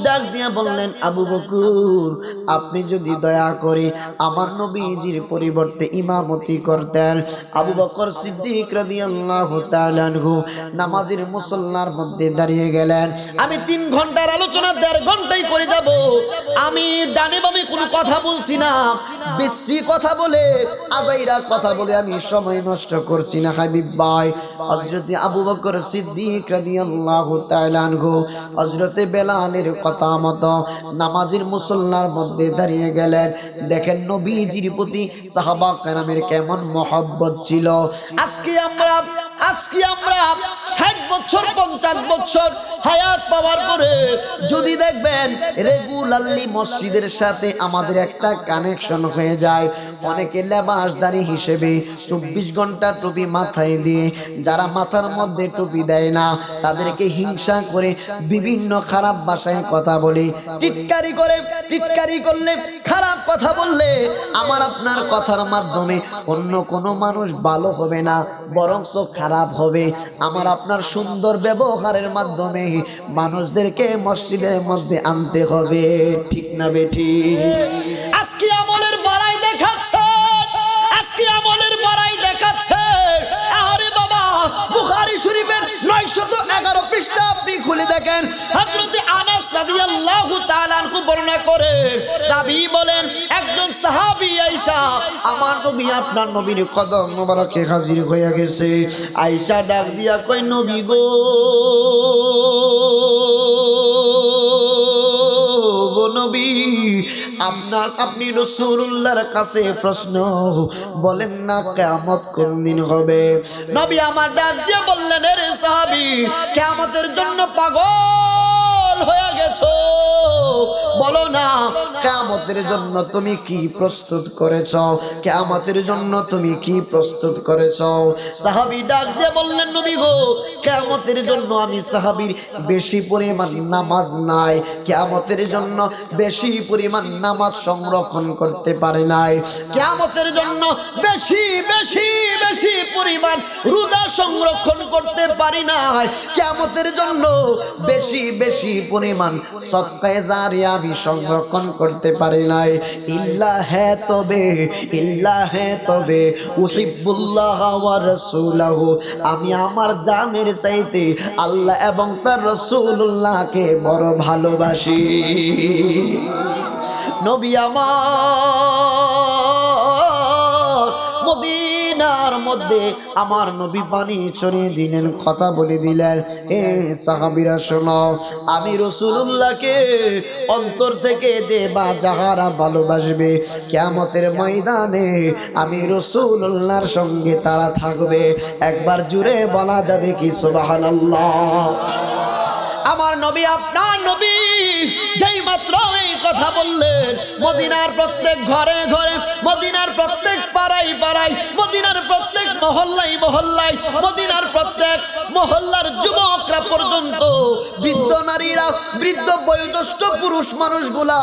ডাক দিয়া বললেন, আবু বকর আপনি যদি দয়া করে আমার নবীজির পরিবর্তে ইমামতি করতেন। আবু বকর সিদ্দিক রাদিয়াল্লাহু তাআলা আনহু নামাজের মুসল্লার মধ্যে দাঁড়িয়ে গেলেন। আমি 3 ঘন্টার আলোচনা 1.5 ঘন্টায় করে যাব। আমি ডানে বামে কোনো কথা বলছি না, বেশি কথা বলে আজাইরা কথা বলে আমি সময় নষ্ট করছি না হাবিব ভাই। হযরতে আবু বকর সিদ্দিক রাদিয়াল্লাহু তাআলা আনহু হযরতে বেলালের কথা মতো নামাজের মুসল্লার মধ্যে দাঁড়িয়ে গেলেন। দেখেন নবীজির প্রতি সাহাবা কেরামের কেমন মহব্বত ছিল। আজকে আমরা 60 বছর 50 বছর হায়াত পাওয়ার পরে যদি দেখবেন রেগুলারলি মসজিদের সাথে আমাদের একটা কানেকশন হয়ে যায়। অনেকে লেবাসদারি হিসেবে 24 ঘন্টা টুপি মাথায় দিয়ে, যারা মাথার মধ্যে টুপি দেয় না তাদেরকে হিংসা করে বিভিন্ন খারাপ ভাষায় কথা বলে, টিটকারি করলে, খারাপ কথা বললে আমার আপনার কথার মাধ্যমে অন্য কোনো মানুষ ভালো হবে না, বরঞ্চ খারাপ হবে। আমার আপনার সুন্দর ব্যবহারের মাধ্যমে মানুষদেরকে মসজিদের মধ্যে আনতে হবে, ঠিক না বেঠি? আজকে আমলের বড়াই দেখাচ্ছে, আজকে আমলের বড়াই দেখাচ্ছে। আরে বাবা, বুখারী শরীফের 911 পৃষ্ঠা আপনি খুলে দেখেন। হযরতে আনাস রাদিয়াল্লাহু তাআলা আনহু বর্ণনা করে, রাবী বলেন একজন সাহাবী আয়েশা আমার নবী আপনার নবীর কদম মোবারকে হাজির হয়ে গেছে। আয়েশা ডাক দিয়া কই, নবী গো, নবী আপনি রাসূলুল্লাহর কাছে প্রশ্ন বলেন না কিয়ামত কোন দিন হবে? নবী আমার ডাক দিয়ে বললেন, রে সাহাবী কিয়ামতের জন্য পাগল হয়ে গেছো, বলো না কিয়ামতের জন্য তুমি কি প্রস্তুত করেছো? কিয়ামতের জন্য তুমি কি প্রস্তুত করেছো? সাহাবী ডাক দিয়ে বললেন, নবী গো কিয়ামতের জন্য আমি সাহাবীর বেশি পরিমাণ নামাজ নাই, কিয়ামতের জন্য বেশি পরিমাণ নামাজ সংরক্ষণ করতে পারে নাই, কিয়ামতের জন্য বেশি পরিমাণ রোজা সংরক্ষণ করতে পারি নাই, কিয়ামতের জন্য বেশি পরিমাণ সদকায়ে জারিয়া আমি সংরক্ষণ করতে পারি নাই। ইল্লা হে তবে উহিব্বুল্লাহ ওয়া রাসূলুহু, আমি আমার জানের চাইতে আল্লাহ এবং তার রাসূলুল্লাহকে বড় ভালোবাসি। নবী আমার মদিনার মধ্যে আমার নবী পানি ছড়িয়ে দিলেন, কথা বলে দিলেন, এ সাহাবীরা শোনো, আমি রাসূলুল্লাহকে অন্তর থেকে যে বা যাহারা ভালোবাসবে কিয়ামতের ময়দানে আমি রাসূলুল্লাহর সঙ্গে তারা থাকবে। একবার জুড়ে বলা যাবে কি সুবহানাল্লাহ? আমার নবী আপনার নবী যেই মাত্র এই কথা বললেন মদিনার প্রত্যেক ঘরে ঘরে, মদিনার প্রত্যেক পাড়ায় পাড়ায়, মদিনার প্রত্যেক মহল্লায় মহল্লায়, মদিনার প্রত্যেক মহল্লার যুবকরা পর্যন্ত, বৃদ্ধ নারীরা, বৃদ্ধ বয়োজ্যেষ্ঠ পুরুষ মানুষগুলা,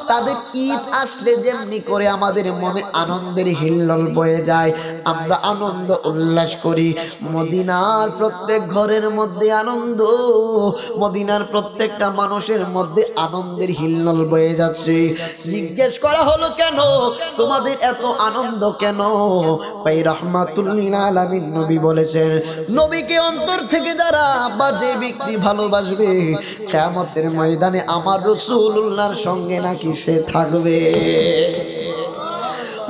তাদের ঈদ আসলে যেমনি করে আমাদের মনে আনন্দের হিল্লোল বয়ে যায়, আমরা আনন্দ উল্লাস করি। মদিনার প্রত্যেক ঘরের মধ্যে আনন্দ, মদিনার প্রত্যেকটা মানুষের মধ্যে আনন্দের হিল্লোল বয়ে যাচ্ছে। জিজ্ঞেস করা হলো, কেন তোমাদের এত আনন্দ কেন? ভাই রাহমাতুল লিল আলামিন নবী বলেছেন, নবীকে অন্তর থেকে যারা বা যে ব্যক্তি ভালোবাসবে, কিয়ামতের ময়দানে আমার রাসূলুল্লাহর সঙ্গে নাকি সে থাকবে।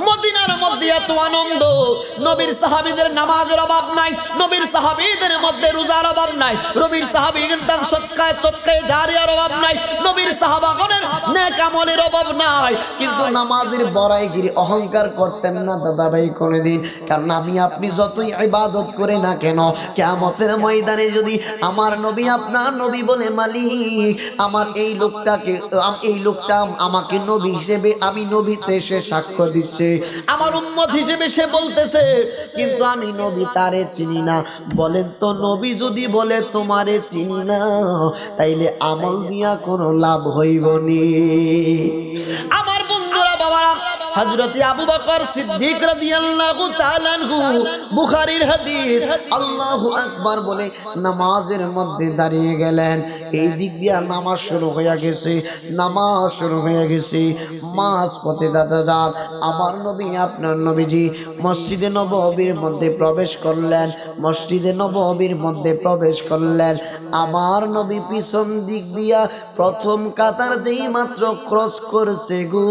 মদিনার মধ্যে এত আনন্দ, নবীর সাহাবীদের নামাজের অভাব নাই, নবীর সাহাবীদের মধ্যে রোজার অভাব নাই, নবীর সাহাবীদের দান সদকায়ে জারিয়ার অভাব নাই, নবীর সাহাবাগণের নেক আমলের অভাব নাই। কিন্তু নামাজের বড়াইগিরি অহংকার করতেন না দাদা ভাই কোনদিন। কারণ আমি আপনি যতই ইবাদত করে না কেন, কিয়ামতের ময়দানে যদি আমার নবী আপনার নবী বলে, মালিক আমার এই লোকটা আমাকে নবী হিসেবে, আমি নবীতে সে সাক্ষ্য দিচ্ছে, আমার উম্মত হিসেবে সে বলতেছে, কিন্তু আমি নবী তারে চিনি না। বলেন তো, নবী যদি বলে তোমারে চিনি না, তাইলে আমল দিয়া কোনো লাভ হইব নি? আমার বন্ধুরা, বাবা, হযরত আবু বকর সিদ্দিক রাদিয়াল্লাহু তাআলা আনহু, বুখারীর হাদিস, আল্লাহু আকবার বলে নামাজের মধ্যে দাঁড়িয়ে গেলেন। এই দিক দিয়ে নামাজ শুরু হয়ে গেছে, নামাজ শুরু হয়ে গেছে, মাঝ পথে দাদা যান আমার নবী আপনার নবীজি মসজিদে নববীর মধ্যে প্রবেশ করলেন, মসজিদে নববীর মধ্যে প্রবেশ করলেন। আমার নবী পিছন দিক দিয়া প্রথম কাতার যেই মাত্র ক্রস করছে গো,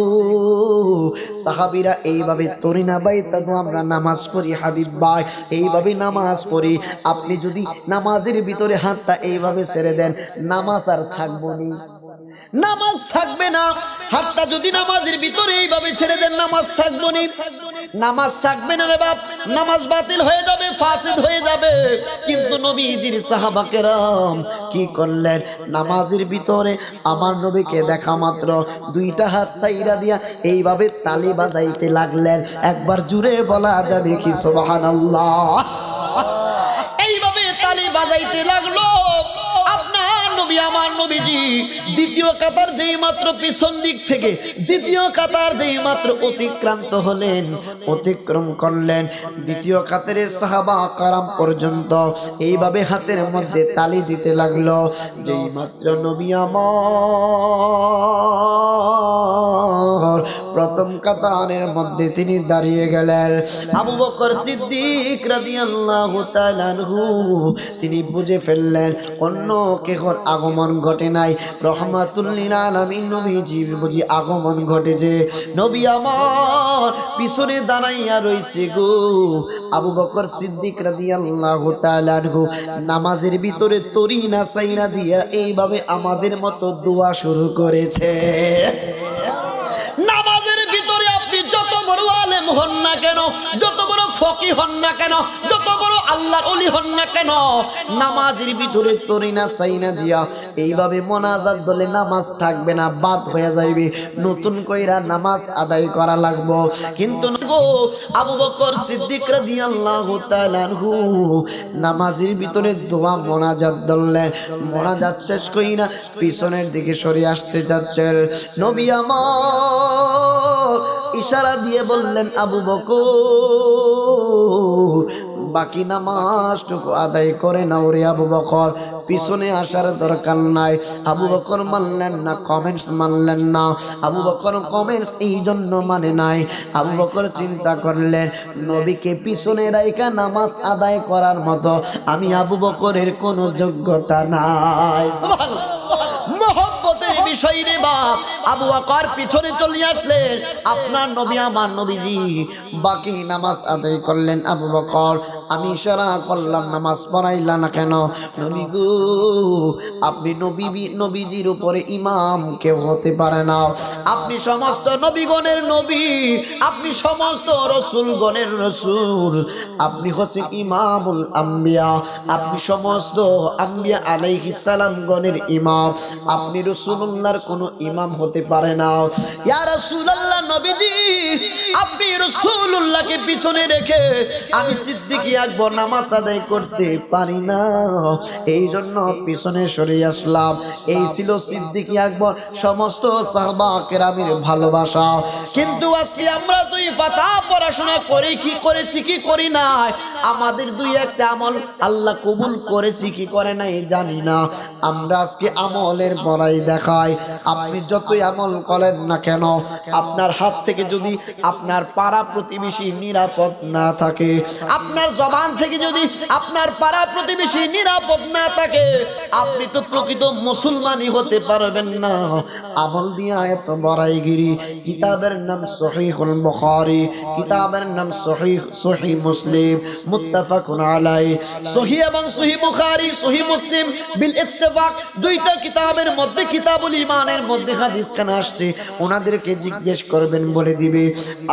সাহাবীরা এইভাবে তরিনা বাইতা আমরা নামাজ পড়ি হাবিব ভাই, এইভাবে নামাজ পড়ি। আপনি যদি নামাজের ভিতরে হাতটা এইভাবে ছেড়ে দেন, নামাজ আর থাকবো নি, নামাজ থাকবে না। হাতটা যদি নামাজের ভিতরে এইভাবে ছেড়ে দেন, নামাজ থাকবো নি, নামাজ থাকবে না রে বাপ, নামাজ বাতিল হয়ে যাবে, ফাসিদ হয়ে যাবে। কিন্তু নবীজির সাহাবা কেরাম কি করলেন? নামাজের ভিতরে আমার নবীকে দেখা মাত্র দুইটা হাত সাইরা দিয়া এইভাবে তালি বাজাইতে লাগলেন। একবার জুড়ে বলা যাবে কি সুবহানাল্লাহ? এইভাবে তালি বাজাইতে লাগলো। আপনার নবী আমার নবীজি দ্বিতীয় কাতার যেই মাত্র পিছন দিক থেকে দ্বিতীয় কাতার যেই মাত্র অতিক্রান্ত হলেন, অতিক্রম করলেন, দ্বিতীয় কাতারের সাহাবা কারাম পর্যন্ত এইভাবে হাতের মধ্যে তালি দিতে লাগলো। যেই মাত্র নবী আমার প্রথম কাতারের মধ্যে তিনি দাঁড়িয়ে গেলেন, আবু বকর সিদ্দিক রাদিয়াল্লাহু তাআলা আনহু তিনি বুঝে ফেললেন অন্য কেহর আগমন ঘটে নাই, রহমাতুল লিল আলামিন নবীজি বুঝি আগমন ঘটেছে। নবী আমার পিছনে দাঁড়াইয়া রইছে গো। আবু বকর সিদ্দিক রাদিয়াল্লাহু তাআলা আনহু নামাজের ভিতরে তরিনা সাইনা দিয়া এইভাবে আমাদের মতো দোয়া শুরু করেছে। নামাজের ভিতরে আপনি যত বড় আলেম হন না কেন, যত বড় ফকি হন না কেন, যত বড় আল্লাহর ওলি হন না কেন, নামাজের ভিতরে তরিনা সাইনা দিয়া এইভাবে মোনাজাত দলে নামাজ থাকবে না, বাদ হয়ে যাইবে, নতুন কইরা নামাজ আদায় করা লাগবো। কিন্তু গো আবু বকর সিদ্দিক রাদিয়াল্লাহু তাআলা আনহু নামাজের ভিতরে দোয়া মোনাজাত দললেন, মোনাজাত শেষ কইরা পিছনের দিকে সরে আসতে যাচ্ছেন। নবী আমার ইশারা দিয়ে বললেন, আবু বকর বাকি নামাজটুকু আদায় করে নাও রে আবু বকর, পিছনে আসার দরকার নাই। আবু বকর মানলেন না, কমেন্টস মানলেন না। আবু বকর কমেন্টস এই জন্য মানে নাই, আবু বকর চিন্তা করলেন নবীকে পিছনে রাইখা নামাজ আদায় করার মতো আমি আবু বকরের কোনো যোগ্যতা নাই। সুবহানাল্লাহ, মহব্বতের বিষয় রে বাপ। আবু বকর পিছনে চলে আসলেন, আপনার নবী আমার নবীজি বাকি নামাজ আদায় করলেন। আবু বকর আমি ইশারা করলাম, নামাজ পড়াইলা না কেন? নবী গো আপনি নবীজির উপরে ইমাম কেউ হতে পারে না, আপনি সমস্ত নবীগণের নবী, আপনি সমস্ত রসুলগণের রসুল, আপনি হচ্ছেন ইমামুল আম্বিয়া, আপনি সমস্ত আম্বিয়া আলাইহিস সালাম গণের ইমাম, আপনি রাসূলুল্লাহর কোনো ইমাম হতে পারে না। ইয়া রাসূলুল্লাহ, নবীজি আপনি রাসূলুল্লাহকে পিছনে রেখে আমি সিদ্দিক আকবর নামাজ আদায় করতে পারি না, এই জন্য পিছনে সরে আসলাম। এই ছিল সিদ্দিক আকবর সমস্ত সাহাবা কেরামের ভালোবাসা। কিন্তু আজকে আমরা তো ফাতা পড়াশোনা করে কি করেছি কি করি নাই, আমাদের দুই একটা আমল আল্লাহ কবুল করেছি কি করে নাই জানি না। আমরা আজকে আমলের বড়াই দেখাই। আপনি যতই আমল করেন না কেন, আপনার হাত থেকে যদি আপনার পাড়া প্রতিবেশী নিরাপদ না থাকে, আপনার জবান থেকে যদি আপনার পাড়া প্রতিবেশী নিরাপদ না থাকে, আপনি তো প্রকৃত মুসলমানই হতে পারবেন না। আমল দিয়া এত বড়াইগিরি। কিতাবের নাম সহিহুল বুখারী, কিতাবের নাম সহিহ মুসলিম, মুত্তাফাকুন আলাইহি। সহিহ এবং সহিহ বুখারী, সহিহ মুসলিম বিল ইত্তেফাক, দুইটা কিতাবের মধ্যে কিতাবুল ঈমানের মধ্যে হাদিস কেন আসছে, ওনাদেরকে জিজ্ঞেস করবেন, বলে দিবে।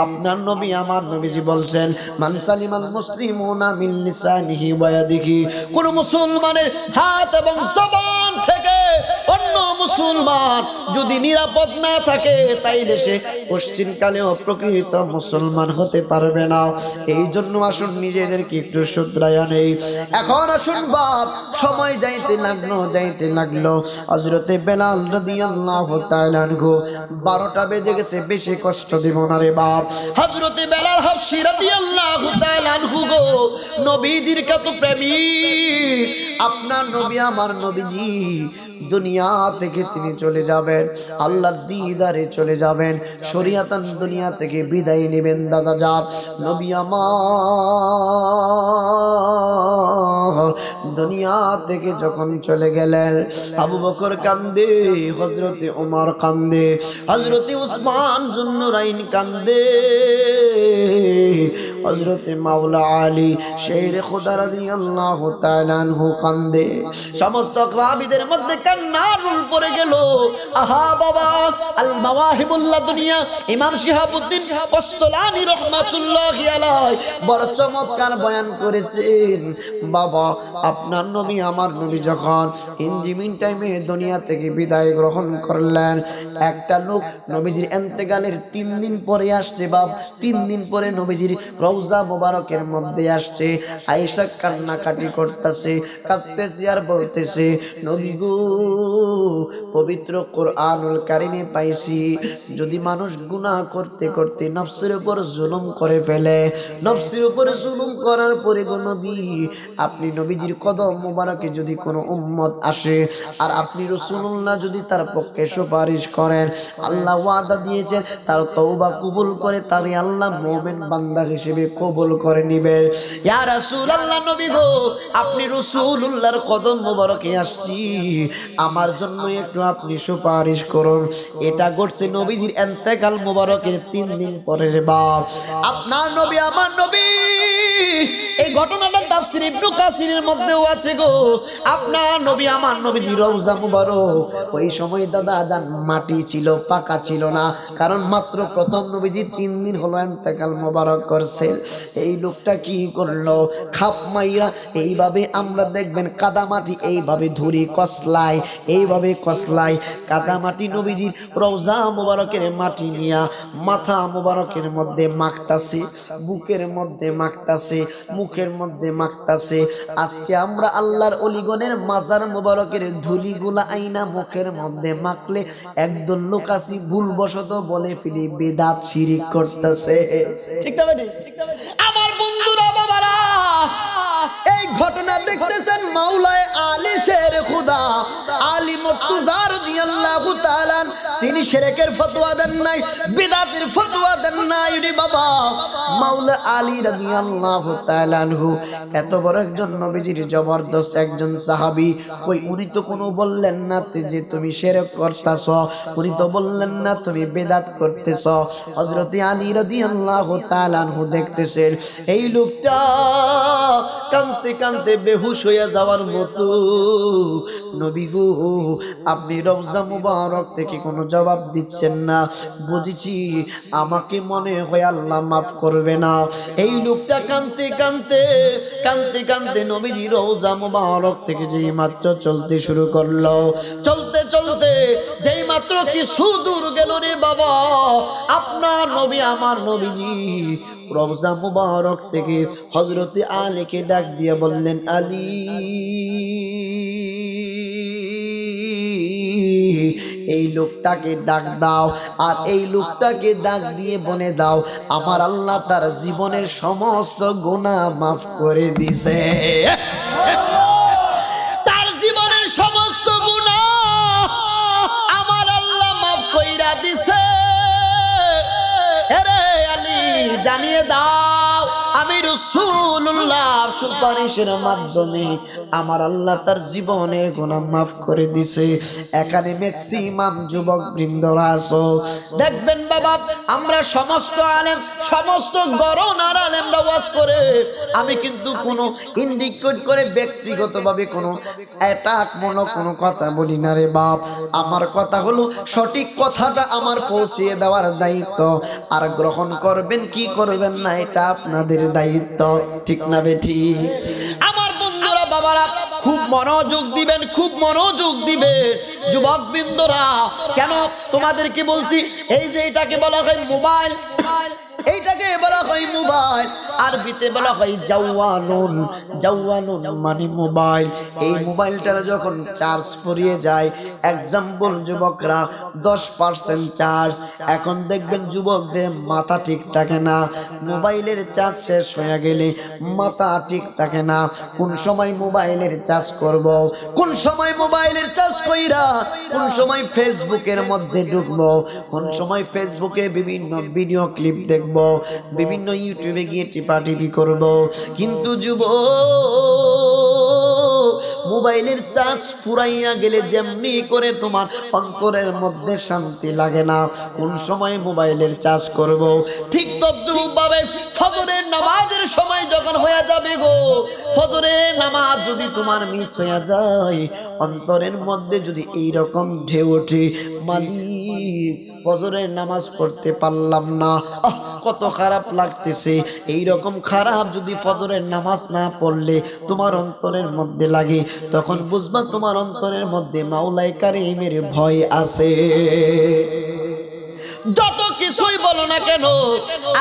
আপনার নবী আমার নবীজি বলছেন, মান সালিমাল মুসলিমুনা মিন লিসানিহি ওয়া ইয়াদিহি, কোন মুসলমানের হাত এবং জবান থেকে অন্য মুসলমান যদি নিরাপদ না থাকে, তাইলে সে পশ্চিমকালেও প্রকৃত মুসলমান হতে পারবে না। এই জন্য আসুন নিজেদেরকে একটু শুধরাইয়া নেই। এখন আসুন বাপ, সময় যাইতে লাগলো। হযরতে বেলাল রাদিয়াল্লাহু তাআলা আনহু 12টা বেজে গেছে, বেশি কষ্ট দিব না রে বাপ। হযরতে বেলাল হাবশী রাদিয়াল্লাহু তাআলা আনহু গো, নবীজির কত প্রেমিক। আপনার নবী আমার নবীজি দুনিয়া থেকে তিনি চলে যাবেন, আল্লাহর দিদারে চলে যাবেন, শরীয়তান দুনিয়া থেকে বিদায় নেবেন। দাদা যান নবী আমার দুনিয়া থেকে যখন চলে গেলেন, আবু বকর কান্দে, হযরতে ওমর কান্দে, হযরতে উসমান যুন্নুরাইন কান্দে, হযরতে মাওলা আলী শের খুদা রাদিয়াল্লাহু তাআলা আনহু কান্দে। সমস্ত সাহাবীদের মধ্যে কান্নার রুল পড়ে গেল। আহা বাবা, আল মাওয়াহিবুল্লাহ দুনিয়া ইমাম শিহাবুদ্দিন কস্তলানী রাহমাতুল্লাহি আলাইহি বড় চমৎকার বয়ান করেছেন। বাবা, আপনার নবী আমার নবী যখন ইনজিমিন টাইমে দুনিয়া থেকে বিদায় গ্রহণ করলেন, একটা লোক নবীজির ইন্তেকালের 3 দিন পরে আসছে। বাপ, 3 দিন পরে নবীজির রওজা মোবারকের মধ্যে আসছে। আয়েশা কান্নাকাটি করতেছে, কাঁদতেছে আর বলতেছে, নবী গো, পবিত্র কোরআনুল কারিমে পাইছি, যদি মানুষ গুনাহ করতে করতে নফসের উপর জুলুম করে ফেলে, নফসের উপর জুলুম করার পরে গো নবী, আপনি নবীজির কদম মোবারকে যদি কোনো উম্মত আসে আর আপনি রাসূলুল্লাহ যদি তার পক্ষে সুপারিশ করেন, আল্লাহ ওয়াদা দিয়েছেন তার তওবা কবুল করে তারে আল্লাহ মুমিন বান্দা হিসেবে কবুল করে নেবেন। ইয়া রাসূলুল্লাহ, নবী গো, আপনি রাসূলুল্লাহর কদম মোবারকে আসছি, আমার জন্য একটু আপনি সুপারিশ করুন। এটা ঘটছে নবীজির ইন্তেকাল মোবারকের 3 দিন পরের বাপ। আপনার নবী আমার নবী, এই ঘটনাটা তাফসীর ইবনে কাসিরের মধ্যেও আছে গো। আপনার নবী আমার নবীজি রওজা মুবারক, ওই সময় দাদা জান মাটি ছিল, পাকা ছিল না, কারণ মাত্র প্রথম নবীজি 3 দিন হলো ইন্তেকাল মোবারক করছে। এই লোকটা কি করলো, খাপ মাইরা এইভাবে আমরা দেখবেন কাদা মাটি এইভাবে ধরি কসলায়, এইভাবে কসলায় কাদা মাটি নবীজির রওজা মুবারকের মাটি নিয়া মাথা মুবারকের মধ্যে মাখতাছে, বুকের মধ্যে মাখতাছে, মুখের মধ্যে মাখতাছে। আজকে আমরা আল্লাহর ওলিগণের মাজার মুবারকের ধুলিগুলা আইনা মুখের মধ্যে মাখলে একদল লোক আসি ভুলবশত বলে ফেলি বেদাত শিরিক করতেছে। ঠিক না বেটি? আমার বন্ধুরা, বাবারা, এই ঘটনা দেখতেছেন মাওলায়ে আলী শের খুদা আলী মুর্তজা রাদিয়াল্লাহু তাআলা, তিনি শিরকের ফতোয়া দেন নাই, বিদআতের ফতোয়া দেন নাই রে বাবা। মাওলা আলী রাদিয়াল্লাহু তাআলা আনহু এত বড় একজন নবীজির জবরদস্ত একজন সাহাবী, কই উনি তো কোনো বললেন না যে তুমি শিরক করতেছ, উনি তো বললেন না তুমি বিদআত করতেছ। হযরত আলী রাদিয়াল্লাহু তাআলা আনহু দেখতেছেন এই লোকটা কাঁদতে কাঁদতে বেহুশ হয়ে যাওয়ার মতো। নবী গো, আপনি রওজা মুবারক থেকে কোনো জবাব দিচ্ছেন না, বুঝেছি আমাকে মনে হয় আল্লাহ মাফ করবে না। এই লোকটা কাঁদতে কাঁদতে কাঁদতে কাঁদতে নবীজি রওজা মুবারক থেকে যেই মাত্র চলতে শুরু করলো, চলতে চলতে যেই মাত্র কিছু দূর গেল রে বাবা, আপনার নবী আমার নবীজি রওজা মুবারক থেকে হযরতে আলীকে ডাক দিয়ে বললেন, আলী এই লোকটাকে ডাক দাও, আর এই লোকটাকে ডাক দিয়ে বলে দাও আমার আল্লাহ তার জীবনের সমস্ত গুনাহ মাফ করে দিয়েছে। তার জীবনের সমস্ত গুনাহ আমার আল্লাহ মাফ কইরা দিছে। আরে আলী জানিয়ে দাও আমি রাসূলুল্লাহ সুপারিশের মাধ্যমে আমার আল্লাহ তার জীবনের গুনাহ মাফ করে দিছে। এখানে ম্যাক্সিমাম যুবক বৃন্দরা আছো, দেখবেন বাবা আমরা সমস্ত আলেম সমস্ত গরনার আলেমরা ওয়াজ করে, আমি কিন্তু কোনো ইন্ডিকেট করে ব্যক্তিগতভাবে কোনো অ্যাটাক মনো কোনো কথা বলি না রে বাপ। আমার কথা হলো সঠিক কথাটা আমার পৌঁছিয়ে দেওয়ার দায়িত্ব, আর গ্রহণ করবেন কি করবেন না এটা আপনাদের দায়িত্ব, ঠিক না বেঠি? আমার বন্ধুরা বাবারা খুব মনোযোগ দিবেন, খুব মনোযোগ দিবেন যুবক বৃন্দরা। কেন তোমাদেরকে বলছি, এই যে এটাকে বলা হয় মোবাইল, এইটাকে বলা হয় মোবাইল, আরবিতে বলা হয় জাওয়ানুন। জাওয়ানুন মানে মোবাইল। এই মোবাইলটার যখন চার্জ ফুরিয়ে যায়, এক্সাম্পল যুবকরা 10% চার্জ, এখন দেখবেন যুবকদের মাথা ঠিক থাকে না, মোবাইলের চার্জ শেষ হয়ে গেলে মাথা ঠিক থাকে না, কোন সময় মোবাইলের চার্জ করব, কোন সময় মোবাইলের চার্জ কইরা কোন সময় ফেসবুকের মধ্যে ঢুকবো, কোন সময় ফেসবুকে বিভিন্ন ভিডিও ক্লিপ দেখব, বিভিন্ন ইউটিউবে গিয়ে টিপাটিপি করব। কিন্তু মোবাইলের চার্জ ফুরাইয়া গেলে যেমনি করে তোমার অন্তরের মধ্যে শান্তি লাগে না, কোন সময় মোবাইলের চার্জ করব, ঠিক তদ্রূপভাবে ফজরের নামাজের সময় যখন হয়ে যাবে গো, ফজরের নামাজ যদি তোমার মিস হয়ে যায়, অন্তরের মধ্যে যদি এইরকম ঢেউ ওঠে, মালিক ফজরের নামাজ পড়তে পারলাম না, কত খারাপ লাগতেছে, এইরকম খারাপ যদি ফজরের নামাজ না পড়লে তোমার অন্তরের মধ্যে লাগে, তখন বুঝবা তোমার অন্তরের মধ্যে মাওলাই কারীমের ভয় আছে। যত কিছুই বলো না কেন,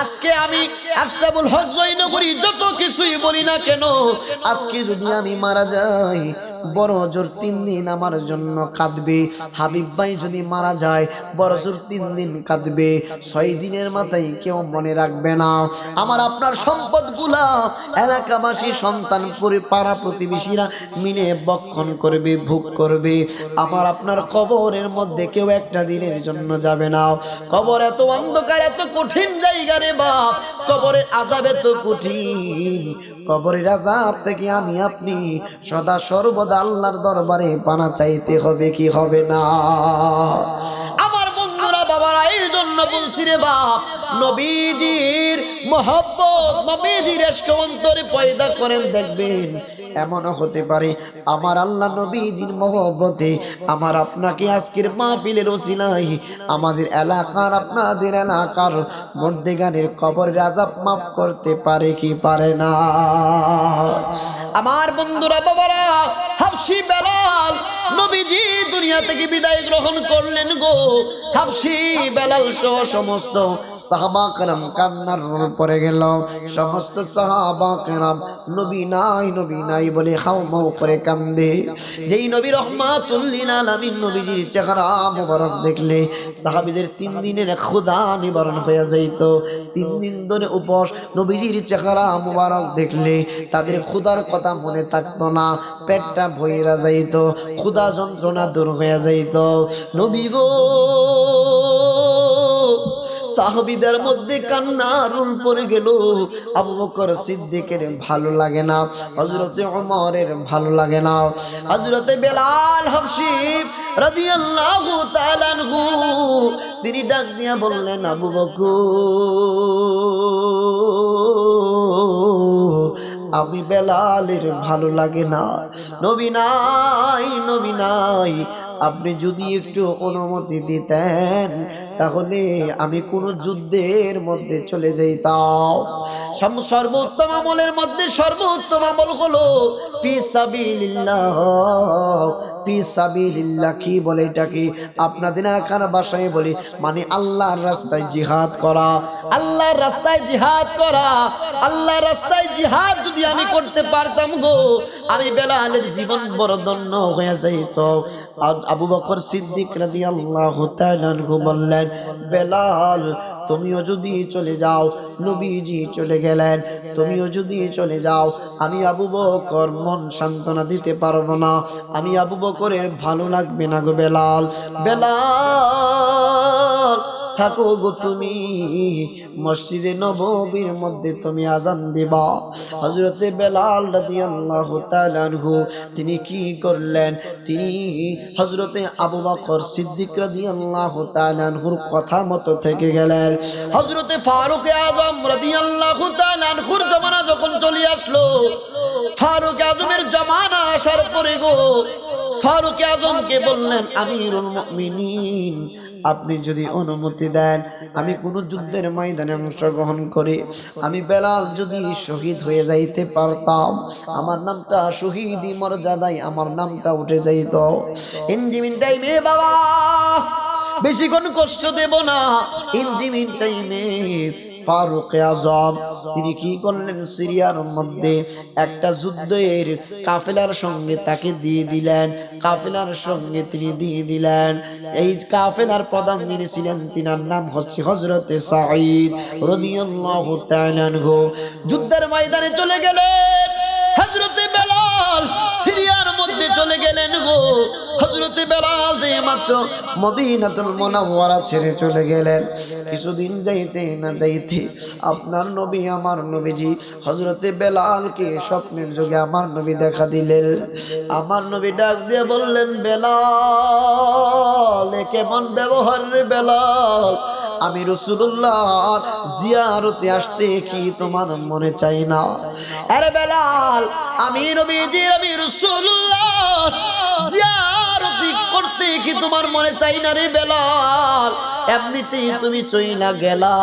আজকে আমি আশরাফুল হক জয়নগরী যত কিছুই বলি না কেন, আজকে যদি আমি মারা যাই, বড় জোর 3 দিন আমার জন্য কাঁদবে। হাবিব ভাই যদি মারা যায়, বড় জোর 3 দিন কাঁদবে, 6 দিনের মাথায় কেউ মনে রাখবে না। আমার আপনার সম্পদগুলা এলাকাবাসী, সন্তান, পাড়া প্রতিবেশীরা মিলে বক্ষণ করবে, ভোগ করবে। আমার আপনার কবরের মধ্যে কেউ একটা দিনের জন্য যাবে না। কবর এত অন্ধকার, এত কঠিন জায়গা রে বাপ, কবরের আযাব এত কঠিন, কবরের আযাব থেকে আমি আপনি সদা সর্বদা আল্লাহর দরবারে পানা চাইতে হবে, কি হবে না? আমার বন্ধুরা বাবারা, এই জন্য বলছি রে বাপ, নবীজির মহব্বত, নবীজির ইশক অন্তরে পয়দা করেন, দেখবেন এমনও হতে পারে আমার আল্লাহ নবীজির মহব্বতে আমার আপনাকে আজকের মাহফিলের ওসিলায় আমাদের এলাকার, আপনাদের এলাকার মধ্যেখানের কবরের আযাব মাফ করতে পারে কি পারে না? আমার বন্ধুরা বাবারা, হাবশী বেলাল নবীজি দুনিয়া থেকে বিদায় গ্রহণ করলেন গো। হাবশী বেলাল সহ সমস্ত সাহাবা কেরাম কান্নার রোল পড়ে গেল। সমস্ত সাহাবা কেরাম নবী নাই নবী নাই বলে হাউমাউ করে কান্দে। যেই নবী রহমাতুল লিল আলামিন নবীজির চেহারা মুবারক দেখলে সাহাবীদের 3 দিনের ক্ষুধা নিবারণ হয়ে যাইত। 3 দিন ধরে উপোস, নবীজির চেহারা মুবারক দেখলে তাদের ক্ষুধার কথা মনে থাকতো না, পেটটা ভইরা যাইত, ক্ষুধা যন্ত্রণা দূর হয়ে যাইত। নবী গো, সাহাবীদের মধ্যে কান্নার রোল পড়ে গেল। আবু বকর সিদ্দিকের ভালো লাগে না, হযরতে ওমরের ভালো লাগে না, হযরতে বেলাল হাবশী রাদিয়াল্লাহু তাআলা আনহু তিনি ডাক দিয়া বললেন, আবু বকর আমি বেলালের ভালো লাগে না, নবী নাই নবী নাই, আপনি যদি একটু অনুমতি দিতেন তাহলে আমি কোন যুদ্ধের মধ্যে চলে যাইতাম। সর্বোত্তম আমলের মধ্যে সর্বোত্তম আমল হলো ফি সাবিলিল্লাহ, ফি সাবিলিল্লাহ কি বলে এটাকে আপনাদের এখানে ভাষায় বলি মানে আল্লাহর রাস্তায় জিহাদ করা। আল্লাহর রাস্তায় জিহাদ করা, আল্লাহর রাস্তায় জিহাদ যদি আমি করতে পারতাম গো, আমি বেলালের জীবন বড় ধন্য হয়ে যাইত। আবু বকর সিদ্দিক রাদিয়াল্লাহু তাআলা আনহু বললেন, বেলাল তুমিও যদি চলে যাও, নবীজি চলে গেলেন, তুমিও যদি চলে যাও, আমি আবু বকর মন সান্ত্বনা দিতে পারবো না, আমি আবু বকরের ভালো লাগবে না গো বেলাল। বেলাল থাকো গো তুমি মসজিদে নববীর মধ্যে তুমি আজান দিবা। হযরতে বেলাল রাদিয়াল্লাহু তাআলা আনহু তিনি কি করলেন, তিনি হযরতে আবু বকর সিদ্দিক রাদিয়াল্লাহু তাআলা আনহুর কথা মতো থেকে গেলেন। হযরতে ফারুক আযম রাদিয়াল্লাহু তাআলা আনহুর জামানা যখন চলে আসলো, ফারুক আযমের জামানা আসার পরে গো ফারুক আযমকে বললেন, আমিরুল মুমিনিন আপনি যদি অনুমতি দেন আমি কোন যুদ্ধের ময়দানে অংশগ্রহণ করে আমি বেলাল যদি শহীদ হয়ে যাইতে পারতাম, আমার নামটা শহীদি মর্যাদায় আমার নামটা উঠে যাইত। ইনজিমিন টাইমে বাবা বেশিক্ষণ কষ্ট দেব না, ইনজিমিন টাইমে ফারুক আযম তিনি কি করলেন, সিরিয়ার মধ্যে একটা যুদ্ধের কাফেলার সঙ্গে তাকে দিয়ে দিলেন, কাফেলার সঙ্গে তিনি দিয়ে দিলেন। এই কাফেলার প্রধান যিনি ছিলেন তিনার নাম হচ্ছে হযরতে সাঈদ রাদিয়াল্লাহু তাআলা আনহু। যুদ্ধের ময়দানে চলে গেলেন হযরতে বেলাল, সিরিয়ার মধ্যে চলে গেলেন গো। হযরতে বেলাল যে মাত্র মদিনাতুল মুনাওয়ারা ছেড়ে চলে গেলেন, কিছুদিন যাইতে না যাইতে আপনার নবী আমার নবীজি হযরতে বেলালকে স্বপ্নের যুগে আমার নবী দেখা দিলেন। আমার নবী ডাক দিয়ে বললেন, বেলাল কেমন ব্যবহার রে বেলাল, আমি রাসূলুল্লাহ জিয়ারতে আসতে কি তোমার মনে চাই না? আরে বেলাল আমি নবীজির আমি রাসূলুল্লাহ জিয়ারতি করতে কি তোমার মনে চাই না রে বেলাল? এমনিতেই তুমি চইলা গেলা।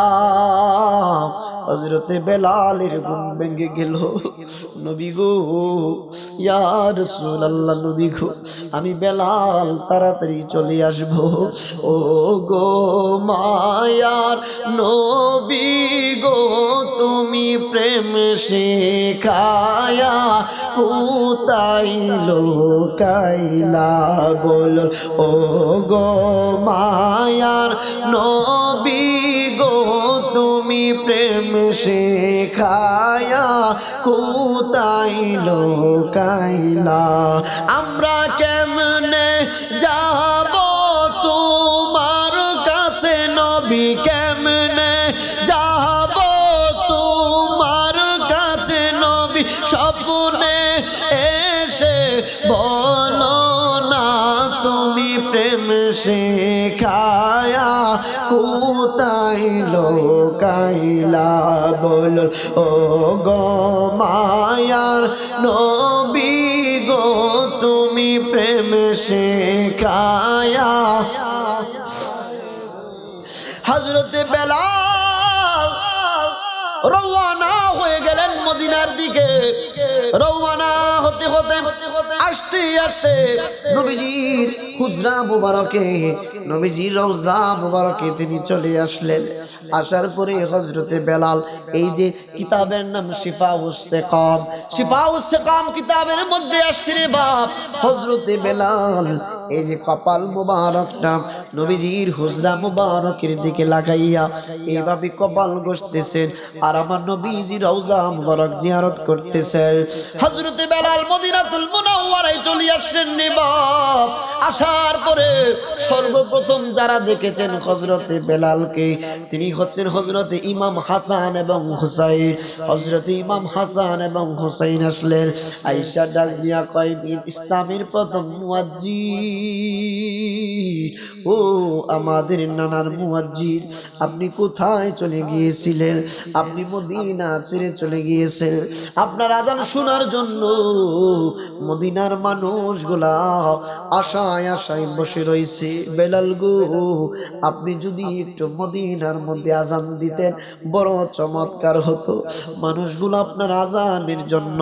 হযরতে বেলালের ঘুম ভেঙে গেল। নবী গো, ইয়া রাসূলুল্লাহ, নবী গো আমি বেলাল তাড়াতাড়ি চলে আসব। ও গো মায়ার নবী গো, তুমি প্রেম শেখায়া কোথায় লোকাইলা বল। ও গো মায়ার নবী গো, তুমি প্রেম শেখায়া কোথায় লোকাইলা। আমরা কেমনে যাব তোমার কাছে নবী, কেমনে যাব তোমার কাছে নবী, স্বপ্নে এসে বলো না তুমি প্রেম শেখায়া কোথায় লোকাইলা বল। ও গো মায়ার নবী গো, তুমি প্রেম শেখায়া। হযরতে বেলাল রওয়ানা হয়ে গেলেন মদিনার দিকে। রওয়ানা হতে হতে আস্তে আস্তে নবীজির হুজরা মুবারকে, নবীজির রওজা মুবারকে তিনি চলে আসলেন। আসার পরে হযরতে বেলাল এই যে কিতাবের নাম শিফাউস সিকাম, শিফাউস সিকাম কিতাবের মধ্যে আসছে রে বাপ, হযরতে বেলাল এই যে কপাল মুবারকটা নবীজির হুজরা মুবারকের দিকে লাগাইয়া এইভাবে কপাল ঘষতেছেন আর আমার নবীজির রওজা মুবারক জিয়ারত করতেছেন। হযরতে বেলাল মদিনাতুল মুনাওয়ারায় চলে আসছেন রে বাপ। আসার পরে সর্বপ্রথম যারা দেখেছেন হযরতে বেলালকে, তিনি হচ্ছেন হযরতে ইমাম হাসান এবং হুসাইন। হযরতে ইমাম হাসান এবং হুসাইন আসলেন। আয়েশা ডাক দিয়া কয়, ইসলামের প্রথম মুয়াজ্জিন, ও আমাদের নানার মুয়াজ্জিন, আপনি কোথায় চলে গিয়েছিলেন? আপনি মদিনা ছেড়ে চলে গিয়েছেন আপনার আযান শোনার জন্য। মদিনার মানুষগুলা আশায় আশায় বসে রয়েছে। বেলাল গো, আপনি যদি একটু মদিনার মধ্যে আযান দিতেন বড় চমৎকার হতো, মানুষগুলো আপনার আযানের জন্য